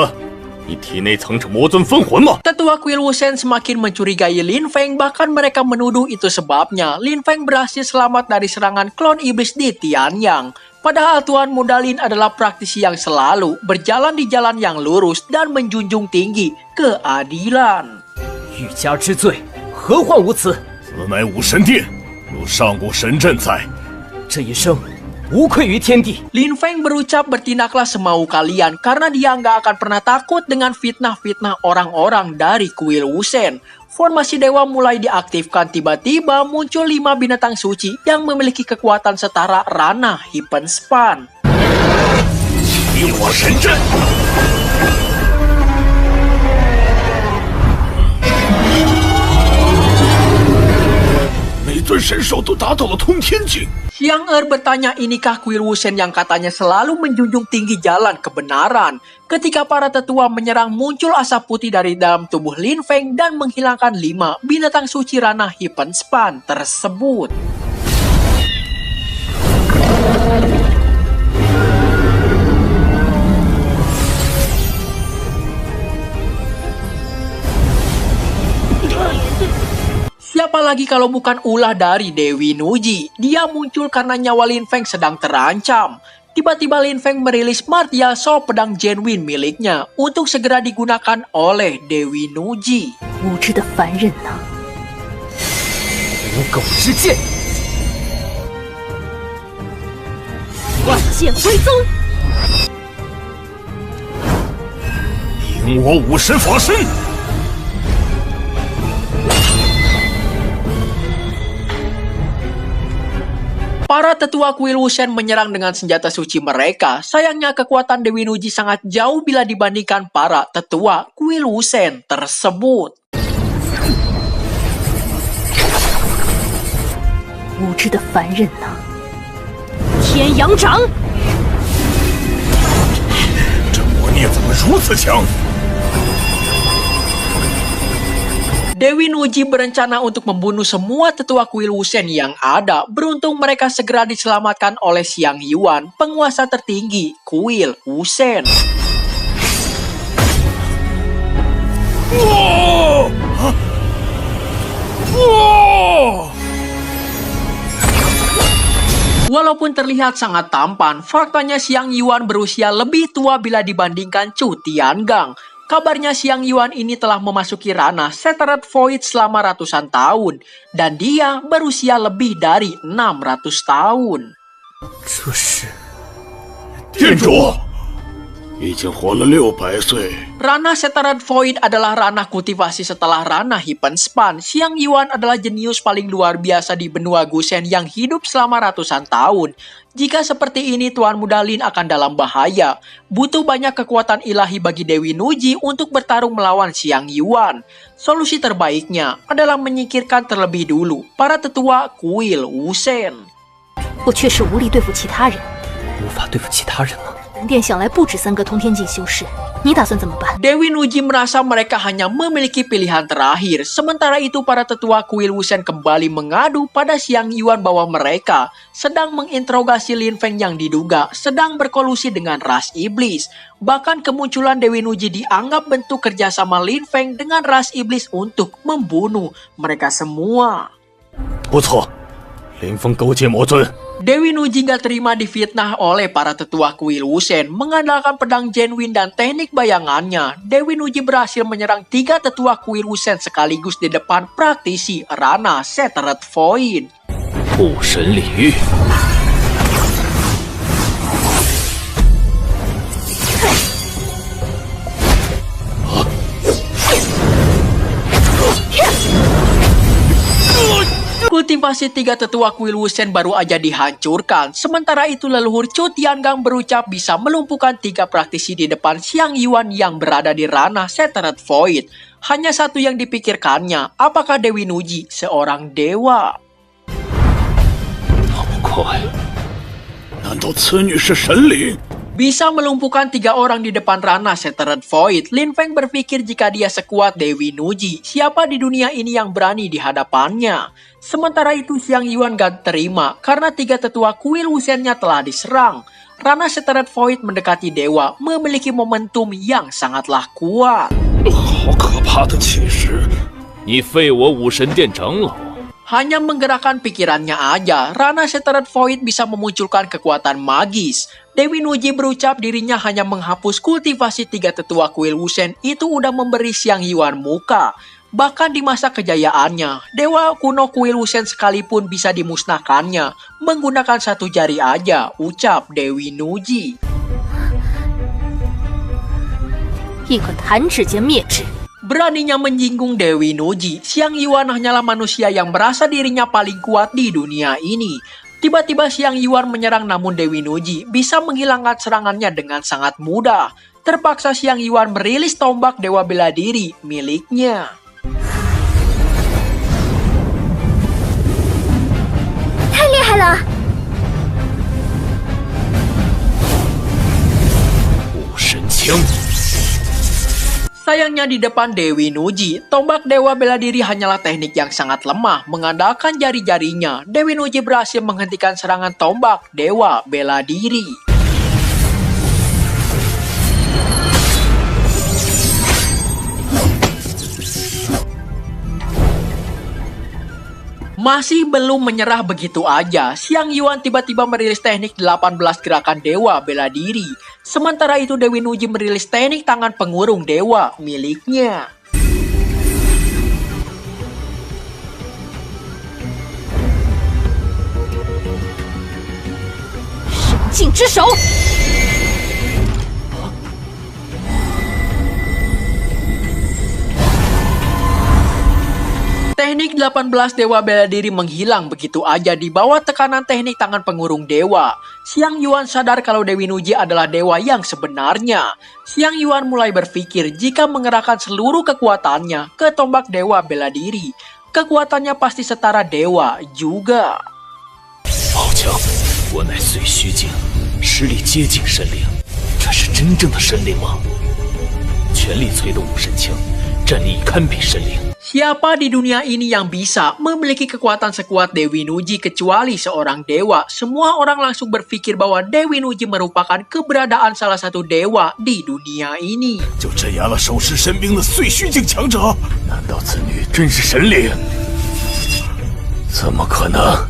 你体内藏着魔尊分魂吗？ Tetua kuil Wusen semakin mencurigai Lin Feng, bahkan mereka menuduh itu sebabnya Lin Feng berhasil selamat dari serangan klon iblis di Tianyang. Padahal Tuan Muda Lin adalah praktisi yang selalu berjalan di jalan yang lurus dan menjunjung tinggi keadilan. 欲加之罪，何患无辞？ 此乃武神殿，有上古神阵在。 这一生无愧于天地。 Lin Feng berucap bertindaklah semau kalian karena dia nggak akan pernah takut dengan fitnah-fitnah orang-orang dari kuil Wusen. Formasi dewa mulai diaktifkan, tiba-tiba muncul 5 binatang suci yang memiliki kekuatan setara ranah Heavenspan. 起火神阵。 每尊神兽都达到了通天境。 Xiang Er bertanya, inikah kuil Wusen yang katanya selalu menjunjung tinggi jalan kebenaran? Ketika para tetua menyerang, muncul asap putih dari dalam tubuh Lin Feng dan menghilangkan 5 binatang suci ranah Heavenspan tersebut. Siapa lagi kalau bukan ulah dari Dewi Nuji? Dia muncul karena nyawa Lin Feng sedang terancam. Tiba-tiba Lin Feng merilis martial saw pedang genuine miliknya untuk segera digunakan oleh Dewi Nuji. 无知的凡人呐！ 无狗之剑， 万剑归宗。 迎我武神法身！ Para tetua kuil Wusen menyerang dengan senjata suci mereka. Sayangnya kekuatan Dewi Nuji sangat jauh bila dibandingkan para tetua kuil Wusen tersebut. 无知的凡人呐！ 天阳掌， 这魔孽怎么如此强？ Dewi Nuji berencana untuk membunuh semua tetua kuil Wusen yang ada. Beruntung mereka segera diselamatkan oleh Xiang Yuan, penguasa tertinggi kuil Wusen. Wow! Wow! Walaupun terlihat sangat tampan, faktanya Xiang Yuan berusia lebih tua bila dibandingkan Chu Tiangang. Kabarnya Xiang Yuan ini telah memasuki ranah Shattered Void selama ratusan tahun, dan dia berusia lebih dari 600 tahun. 这是 店主， 已经活了600岁。 Ranah Shattered Void adalah ranah kultivasi setelah ranah Heavenspan. Xiang Yuan adalah jenius paling luar biasa di benua Gusen yang hidup selama ratusan tahun. Jika seperti ini, Tuan Muda Lin akan dalam bahaya. Butuh banyak kekuatan ilahi bagi Dewi Nuji untuk bertarung melawan Xiang Yuan. Solusi terbaiknya adalah menyingkirkan terlebih dulu para tetua kuil Wusen. 我确实无力对付其他人，无法对付其他人吗？本殿想来不止3个通天境修士，你打算怎么办？ Dewi Nuji merasa mereka hanya memiliki pilihan terakhir. Sementara itu para tetua kuil Wusen kembali mengadu pada Xiang Yuan bahwa mereka sedang menginterogasi Lin Feng yang diduga sedang berkolusi dengan ras iblis. Bahkan kemunculan Dewi Nuji dianggap bentuk kerjasama Lin Feng dengan ras iblis untuk membunuh mereka semua. 不错，林峰勾结魔尊。 Dewi Nuji gak terima difitnah oleh para tetua kuil Wusen. Mengandalkan pedang Genwin dan teknik bayangannya, Dewi Nuji berhasil menyerang 3 tetua kuil Wusen sekaligus di depan praktisi Rana Shattered Void. 武神领域， Kultivasi 3 tetua kuil Wusen baru aja dihancurkan. Sementara itu leluhur Chu Tiangang berucap bisa melumpuhkan 3 praktisi di depan Xiang Yuan yang berada di ranah Shattered Void. Hanya satu yang dipikirkannya, apakah Dewi Nuji seorang dewa? 那么快， 难道此女是神灵？ Bisa melumpuhkan 3 orang di depan ranah Shattered Void, Lin Feng berpikir jika dia sekuat Dewi Nuji, siapa di dunia ini yang berani di hadapannya? Sementara itu Xiang Yuan gak terima karena 3 tetua kuil Wusennya telah diserang. Ranah Shattered Void mendekati dewa memiliki momentum yang sangatlah kuat. 好可怕的气势！ 你废我武神殿长老！ Hanya menggerakkan pikirannya aja, Ranah Shattered Void bisa memunculkan kekuatan magis. Dewi Nuji berucap dirinya hanya menghapus kultivasi 3 tetua kuil Wusen itu udah memberi Xiang Yuan muka. Bahkan di masa kejayaannya, dewa kuno kuil Wusen sekalipun bisa dimusnahkannya menggunakan 1 jari aja, ucap Dewi Nuji. 一个弹指间灭之。 Beraninya menyinggung Dewi Nuji, Xiang Yuan hanyalah manusia yang merasa dirinya paling kuat di dunia ini. Tiba-tiba Xiang Yuan menyerang namun Dewi Nuji bisa menghilangkan serangannya dengan sangat mudah. Terpaksa Xiang Yuan merilis tombak dewa bela diri miliknya. 太厉害了！ 武神枪， Sayangnya di depan Dewi Nuji, tombak dewa bela diri hanyalah teknik yang sangat lemah. Mengandalkan jari-jarinya, Dewi Nuji berhasil menghentikan serangan tombak dewa bela diri. Masih belum menyerah begitu aja, Xiang Yuan tiba-tiba merilis teknik 18 gerakan dewa bela diri. Sementara itu Dewi Nuji merilis teknik tangan pengurung dewa miliknya. Jing之手。 Teknik 18 dewa bela diri menghilang begitu aja di bawah tekanan teknik tangan pengurung dewa. Xiang Yuan sadar kalau Dewi Nuji adalah dewa yang sebenarnya. Xiang Yuan mulai berpikir jika mengerahkan seluruh kekuatannya ke tombak dewa bela diri, kekuatannya pasti setara dewa juga. 好强！我乃碎虚境，实力接近神灵，这是真正的神灵吗？全力催动武神枪，战力堪比神灵。 Siapa di dunia ini yang bisa memiliki kekuatan sekuat Dewi Nuji kecuali seorang dewa? Semua orang langsung berpikir bahwa Dewi Nuji merupakan keberadaan salah satu dewa di dunia ini. 就镇压了手持神兵的碎虚境强者，难道此女真是神灵？怎么可能？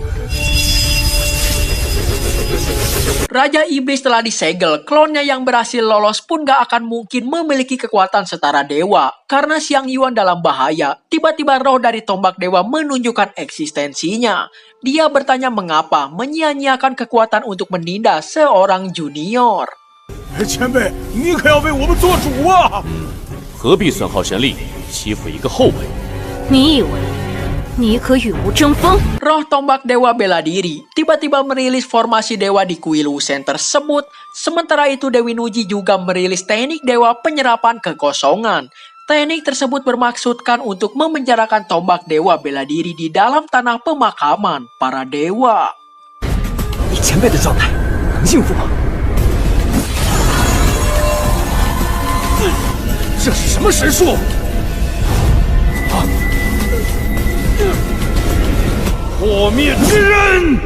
Raja Iblis telah disegel, klonnya yang berhasil lolos pun gak akan mungkin memiliki kekuatan setara dewa. Karena Xiang Yuan dalam bahaya, tiba-tiba roh dari tombak dewa menunjukkan eksistensinya. Dia bertanya mengapa menyia-nyiakan kekuatan untuk menindas seorang junior. 前辈，你可要为我们做主啊！何必损耗神力欺负一个后辈？你以为你可与无争锋？ Roh tombak dewa bela diri tiba-tiba merilis formasi dewa di kuil Wusen tersebut. Sementara itu Dewi Nuji juga merilis teknik dewa penyerapan kekosongan. Teknik tersebut bermaksudkan untuk memenjarakan tombak dewa bela diri di dalam tanah pemakaman para dewa. 以前辈的状态，能应付吗？这是什么神术？破灭之刃！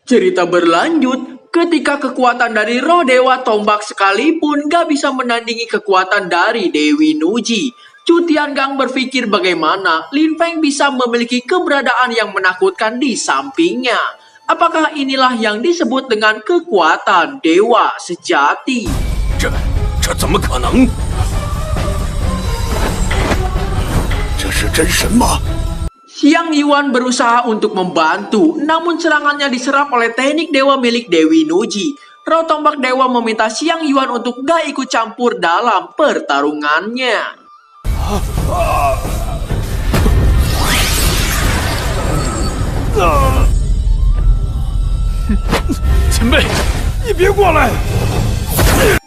Cerita berlanjut, ketika kekuatan dari roh Dewa Tombak sekalipun gak bisa menandingi kekuatan dari Dewi Nuji. Chu Tiangang berpikir bagaimana Lin Feng bisa memiliki keberadaan yang menakutkan di sampingnya. Apakah inilah yang disebut dengan kekuatan dewa sejati? 这怎么可能？这是真神吗？ Xiang Yuan berusaha untuk membantu, namun serangannya diserap oleh teknik dewa milik Dewi Nuji. Roh Tombak Dewa meminta Xiang Yuan untuk gak ikut campur dalam pertarungannya. 前辈，你别过来！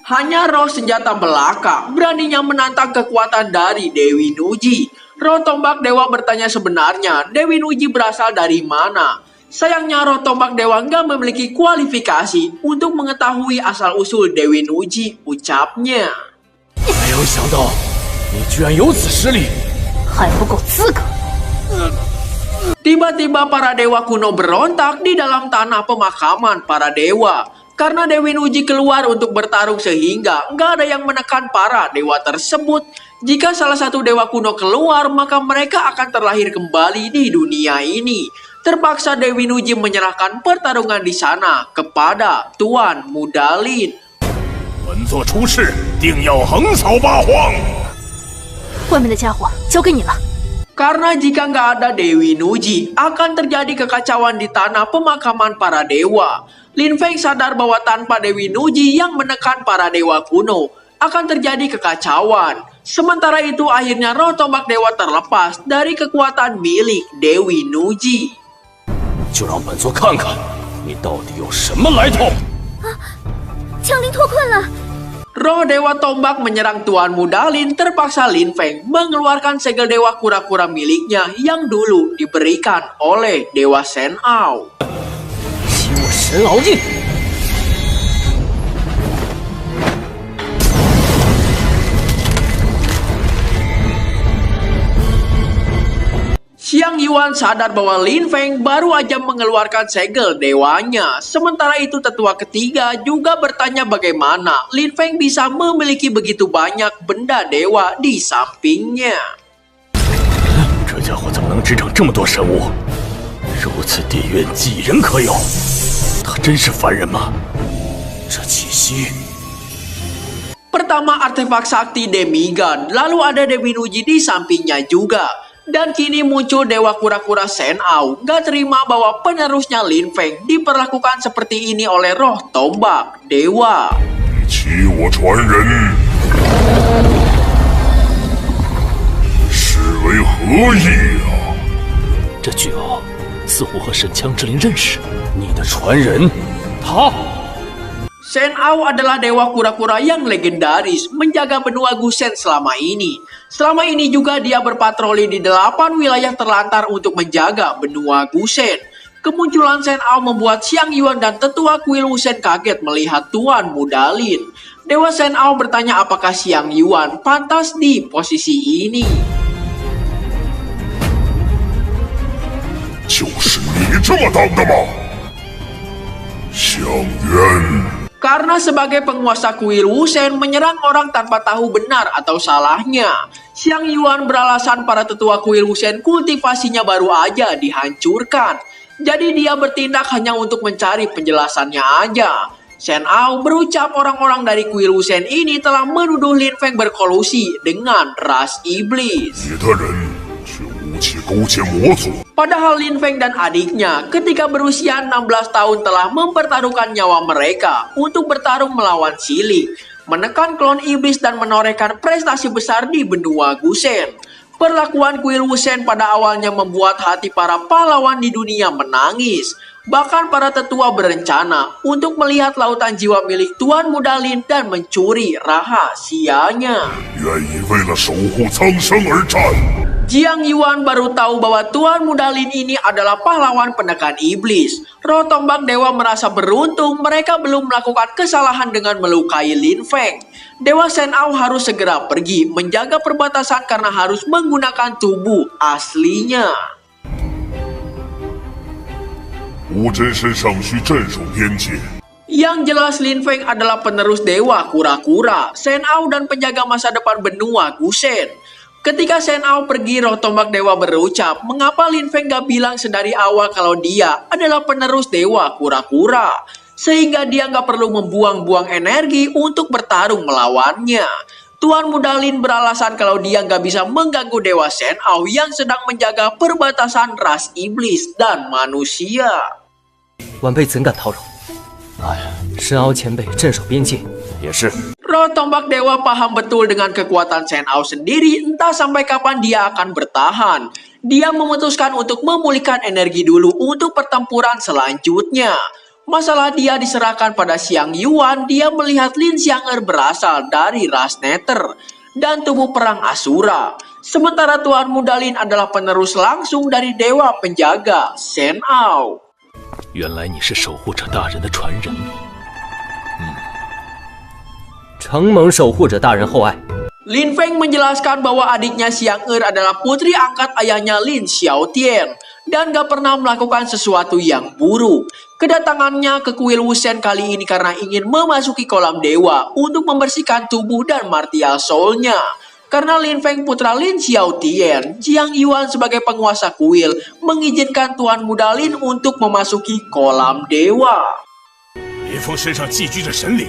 Hanya roh senjata belaka beraninya menantang kekuatan dari Dewi Nuji. Roh Tombak Dewa bertanya sebenarnya Dewi Nuji berasal dari mana. Sayangnya roh Tombak Dewa nggak memiliki kualifikasi untuk mengetahui asal-usul Dewi Nuji, ucapnya. 没有想到，你居然有此实力！ 还不够资格。 Tiba-tiba para dewa kuno berontak di dalam tanah pemakaman para dewa. Karena Dewi Nuji keluar untuk bertarung sehingga nggak ada yang menekan para dewa tersebut. Jika salah satu dewa kuno keluar, maka mereka akan terlahir kembali di dunia ini. Terpaksa Dewi Nuji menyerahkan pertarungan di sana kepada Tuan Mudalin. 本座出世，定要横扫八荒！ 外面的家伙交给你了。 Karena jika nggak ada Dewi Nuji, akan terjadi kekacauan di tanah pemakaman para dewa. Lin Feng sadar bahwa tanpa Dewi Nuji yang menekan para dewa kuno, akan terjadi kekacauan. Sementara itu akhirnya roh tombak dewa terlepas dari kekuatan milik Dewi Nuji. 就让本座看看你到底有什么来头！ 枪灵脱困了。 Roh Dewa Tombak menyerang Tuan Mudalin, terpaksa Lin Feng mengeluarkan segel dewa kura-kura miliknya yang dulu diberikan oleh Dewa Shen Ao. 吸我神鳌印！ Xiang Yuan sadar bahwa Lin Feng baru aja mengeluarkan segel dewanya. Sementara itu tetua ketiga juga bertanya bagaimana Lin Feng bisa memiliki begitu banyak benda dewa di sampingnya. 这家伙怎么能执掌这么多神物？如此地运几人可有？他真是凡人吗？这气息…… Pertama artefak sakti Demigod, lalu ada Dewi Nuji di sampingnya juga. Dan kini muncul Dewa Kura-Kura Shen Ao, gak terima bahwa penerusnya Lin Feng diperlakukan seperti ini oleh roh tombak dewa. 欺我传人，是为何意啊？ 这巨鳌似乎和神枪之灵认识。 你的传人，他。 Shen Ao adalah dewa kura-kura yang legendaris menjaga benua Gusen selama ini. Selama ini juga dia berpatroli di 8 wilayah terlantar untuk menjaga benua Gusen. Kemunculan Shen Ao membuat Xiang Yuan dan tetua kuil Wusen kaget melihat Tuan Mudalin. Dewa Shen Ao bertanya apakah Xiang Yuan pantas di posisi ini. 就是你这么当的吗？香渊。 Karena sebagai penguasa kuil Wusen menyerang orang tanpa tahu benar atau salahnya. Xiang Yuan beralasan para tetua kuil Wusen kultivasinya baru aja dihancurkan. Jadi dia bertindak hanya untuk mencari penjelasannya aja. Shen Ao berucap orang-orang dari kuil Wusen ini telah menuduh Lin Feng berkolusi dengan ras iblis. 你的人却武器勾结魔族。 Padahal Lin Feng dan adiknya ketika berusia 16 tahun telah mempertaruhkan nyawa mereka untuk bertarung melawan Sili, menekan klon iblis dan menorehkan prestasi besar di benua Gusen. Perlakuan kuil Wusen pada awalnya membuat hati para pahlawan di dunia menangis. Bahkan para tetua berencana untuk melihat lautan jiwa milik Tuan Mudalin dan mencuri rahasianya. 愿意为了守护苍生而战。Jiang Yuan baru tahu bahwa Tuan Muda Lin ini adalah pahlawan penekan iblis. Roh Tombak Dewa merasa beruntung mereka belum melakukan kesalahan dengan melukai Lin Feng. Dewa Shen Ao harus segera pergi menjaga perbatasan karena harus menggunakan tubuh aslinya. 无真身尚需镇守边界。 Yang jelas Lin Feng adalah penerus dewa kura-kura, Shen Ao dan penjaga masa depan benua Gusen. Ketika Shen Ao pergi, roh tombak dewa berucap, mengapa Lin Feng gak bilang sedari awal kalau dia adalah penerus dewa kura-kura? Sehingga dia gak perlu membuang-buang energi untuk bertarung melawannya. Tuan Muda Lin beralasan kalau dia gak bisa mengganggu dewa Shen Ao yang sedang menjaga perbatasan ras iblis dan manusia. 晚辈怎敢叨扰？申敖前辈镇守边界，也是。 Roh tombak dewa paham betul dengan kekuatan Shen Ao sendiri, entah sampai kapan dia akan bertahan. Dia memutuskan untuk memulihkan energi dulu untuk pertempuran selanjutnya. Masalah dia diserahkan pada Xiang Yuan, dia melihat Lin Xiang'er berasal dari ras Nether dan tubuh perang Asura. Sementara Tuan Muda Lin adalah penerus langsung dari dewa penjaga Shen Ao. 原来你是守护者大人的传人。 承蒙守护者大人厚爱。 Lin Feng menjelaskan bahwa adiknya Xiang'er adalah putri angkat ayahnya Lin Xiaotian dan gak pernah melakukan sesuatu yang buruk. Kedatangannya ke kuil Wusen kali ini karena ingin memasuki kolam dewa untuk membersihkan tubuh dan martial soul-nya. Karena Lin Feng putra Lin Xiaotian, Jiang Yuan sebagai penguasa kuil mengizinkan Tuan Muda Lin untuk memasuki kolam dewa. 林峰身上寄居着神灵，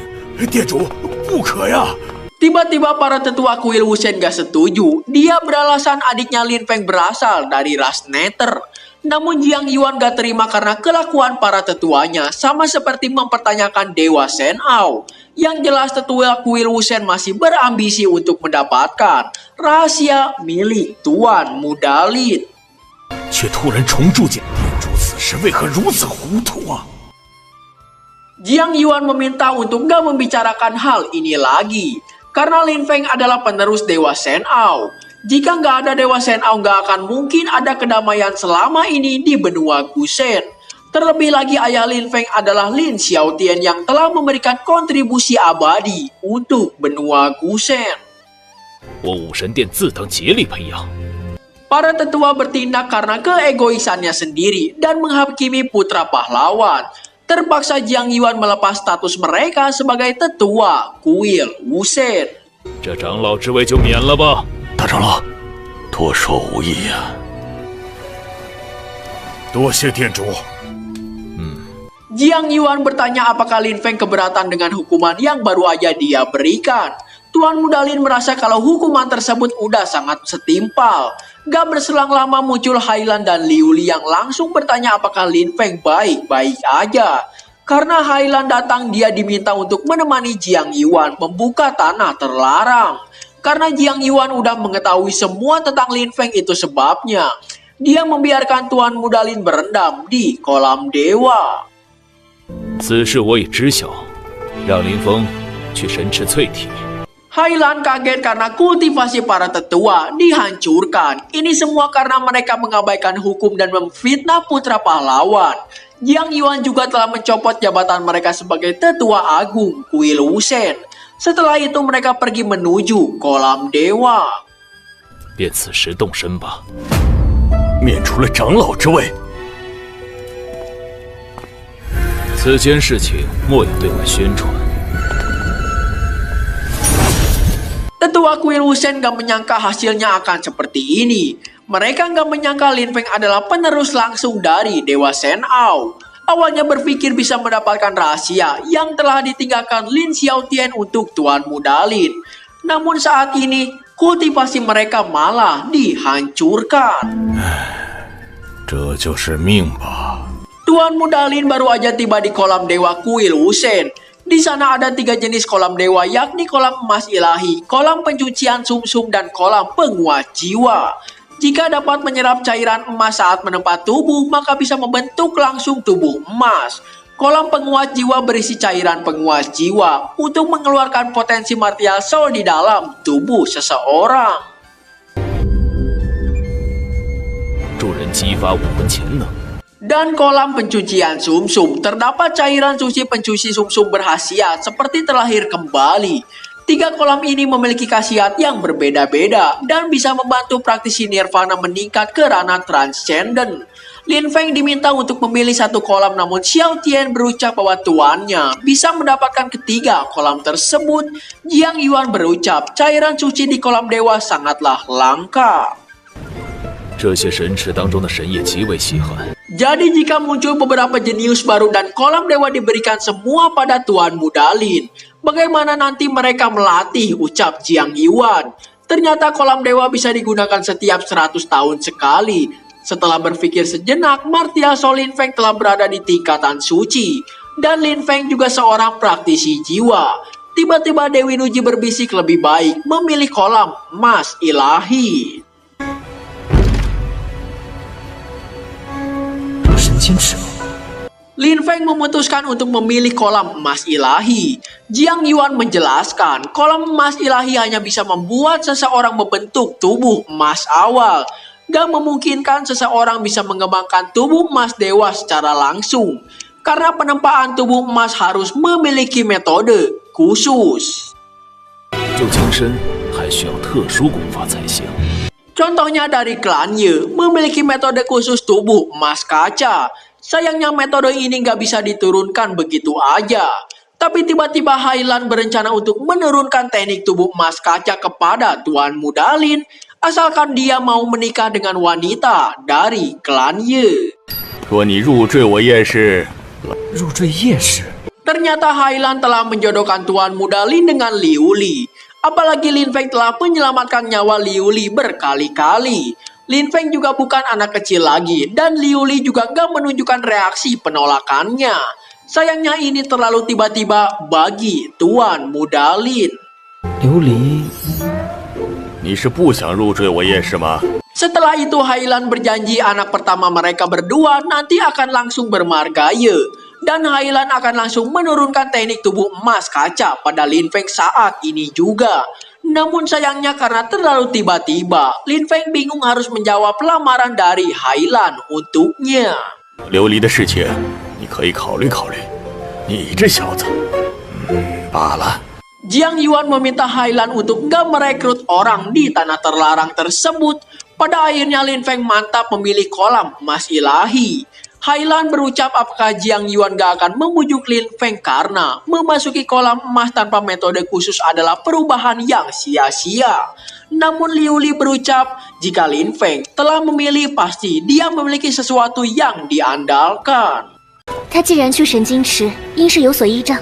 店主不可呀！ Tiba-tiba para tetua kuil Wusen gak setuju. Dia beralasan adiknya Lin Feng berasal dari ras Nether. Namun Jiang Yuan gak terima karena kelakuan para tetuanya sama seperti mempertanyakan dewa Shen Ao. Yang jelas tetua kuil Wusen masih berambisi untuk mendapatkan rahasia milik Tuan Muda Lin. 却突然重铸剑，店主此时为何如此糊涂啊？ Jiang Yuan meminta untuk gak membicarakan hal ini lagi. Karena Lin Feng adalah penerus dewa Shen Ao. Jika gak ada dewa Shen Ao gak akan mungkin ada kedamaian selama ini di benua Gusen. Terlebih lagi ayah Lin Feng adalah Lin Xiaotian yang telah memberikan kontribusi abadi untuk benua Gusen. 我武神殿自当竭力培养。 Para tetua bertindak karena keegoisannya sendiri dan menghakimi putra pahlawan. Terpaksa Jiang Yuan melepas status mereka sebagai tetua kuil Wusen. 这长老之位就免了吧。 大长老，多说无益呀。多谢店主。 Jiang Yuan bertanya apakah Lin Feng keberatan dengan hukuman yang baru aja dia berikan. Tuan Muda Lin merasa kalau hukuman tersebut udah sangat setimpal. Gak berselang lama muncul Hailan dan Liu Li yang langsung bertanya apakah Lin Feng baik-baik aja. Karena Hailan datang dia diminta untuk menemani Jiang Yuan membuka tanah terlarang. Karena Jiang Yuan udah mengetahui semua tentang Lin Feng itu sebabnya. Dia membiarkan Tuan Muda Lin berendam di kolam dewa. 此事我已知晓，让林峰去神池淬体。 Hailan kaget karena kultivasi para tetua dihancurkan. Ini semua karena mereka mengabaikan hukum dan memfitnah putra pahlawan. Jiang Yuan juga telah mencopot jabatan mereka sebagai tetua agung kuil Wusen. Setelah itu mereka pergi menuju kolam dewa. 便此时动身吧。免除了长老之位。 此间事情莫要对外宣传。 Tetua kuil Wusen gak menyangka hasilnya akan seperti ini. Mereka gak menyangka Lin Feng adalah penerus langsung dari dewa Shen Ao. Awalnya berpikir bisa mendapatkan rahasia yang telah ditinggalkan Lin Xiaotian untuk Tuan Muda Lin. Namun saat ini kultivasi mereka malah dihancurkan. 这就是命吧。 Tuan Muda Lin baru aja tiba di kolam dewa kuil Wusen. Di sana ada 3 jenis kolam dewa, yakni kolam emas ilahi, kolam pencucian sumsum, dan kolam penguat jiwa. Jika dapat menyerap cairan emas saat menempa tubuh, maka bisa membentuk langsung tubuh emas. Kolam penguat jiwa berisi cairan penguat jiwa untuk mengeluarkan potensi martial soul di dalam tubuh seseorang. 助人激发武魂潜能。 Dan kolam pencucian sumsum, terdapat cairan suci pencuci sumsum berkhasiat seperti terlahir kembali. 3 kolam ini memiliki khasiat yang berbeda-beda dan bisa membantu praktisi nirvana meningkat ke ranah transcendent. Lin Feng diminta untuk memilih 1 kolam, namun Xiao Tian berucap bahwa tuannya bisa mendapatkan ketiga kolam tersebut. Jiang Yuan berucap cairan suci di kolam dewa sangatlah langka. 这些神池当中的神液极为稀罕。 Jadi jika muncul beberapa jenius baru dan kolam dewa diberikan semua pada Tuan Muda Lin, bagaimana nanti mereka melatih, ucap Jiang Yuan. Ternyata kolam dewa bisa digunakan setiap 100 tahun sekali. Setelah berpikir sejenak, martial soul Lin Feng telah berada di tingkatan suci. Dan Lin Feng juga seorang praktisi jiwa. Tiba-tiba Dewi Nuji berbisik lebih baik memilih kolam emas ilahi. 神仙池吗？ Lin Feng memutuskan untuk memilih kolam emas ilahi. Jiang Yuan menjelaskan, kolam emas ilahi hanya bisa membuat seseorang membentuk tubuh emas awal dan memungkinkan seseorang bisa mengembangkan tubuh emas dewa secara langsung. Karena penempaan tubuh emas harus memiliki metode khusus. 就精身还需要特殊功法才行。 Contohnya dari klan Ye, memiliki metode khusus tubuh emas kaca. Sayangnya metode ini nggak bisa diturunkan begitu aja. Tapi tiba-tiba Hailan berencana untuk menurunkan teknik tubuh emas kaca kepada Tuan Muda Lin, asalkan dia mau menikah dengan wanita dari klan Ye. 说你入赘我叶氏，入赘叶氏。 Ternyata Hailan telah menjodohkan Tuan Muda Lin dengan Liu Li. Apalagi Lin Feng telah menyelamatkan nyawa Liu Li berkali-kali. Lin Feng juga bukan anak kecil lagi, dan Liu Li juga gak menunjukkan reaksi penolakannya. Sayangnya ini terlalu tiba-tiba bagi Tuan Muda Lin.琉璃，你是不想入赘我叶氏吗？ Setelah itu Hailan berjanji anak pertama mereka berdua nanti akan langsung bermargaya. Dan Hailan akan langsung menurunkan teknik tubuh emas kaca pada Lin Feng saat ini juga. Namun sayangnya karena terlalu tiba-tiba, Lin Feng bingung harus menjawab lamaran dari Hailan untuknya. 琉璃的事情，你可以考虑考虑。你这小子，罢了。 Jiang Yuan meminta Hailan untuk nggak merekrut orang di tanah terlarang tersebut. Pada akhirnya Lin Feng mantap memilih kolam emas ilahi. Hailan berucap apakah Jiang Yuan gak akan membujuk Lin Feng karena memasuki kolam emas tanpa metode khusus adalah perubahan yang sia-sia. Namun Liu Li berucap jika Lin Feng telah memilih pasti dia memiliki sesuatu yang diandalkan. 他既然去神经池，应是有所依仗。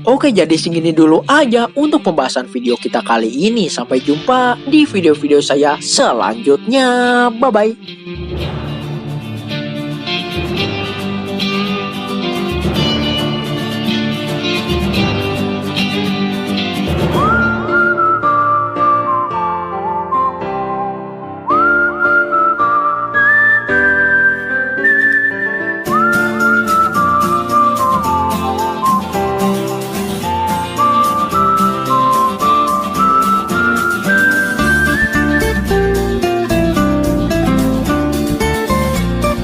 Oke, jadi segini dulu aja untuk pembahasan video kita kali ini. Sampai jumpa di video-video saya selanjutnya. Bye-bye.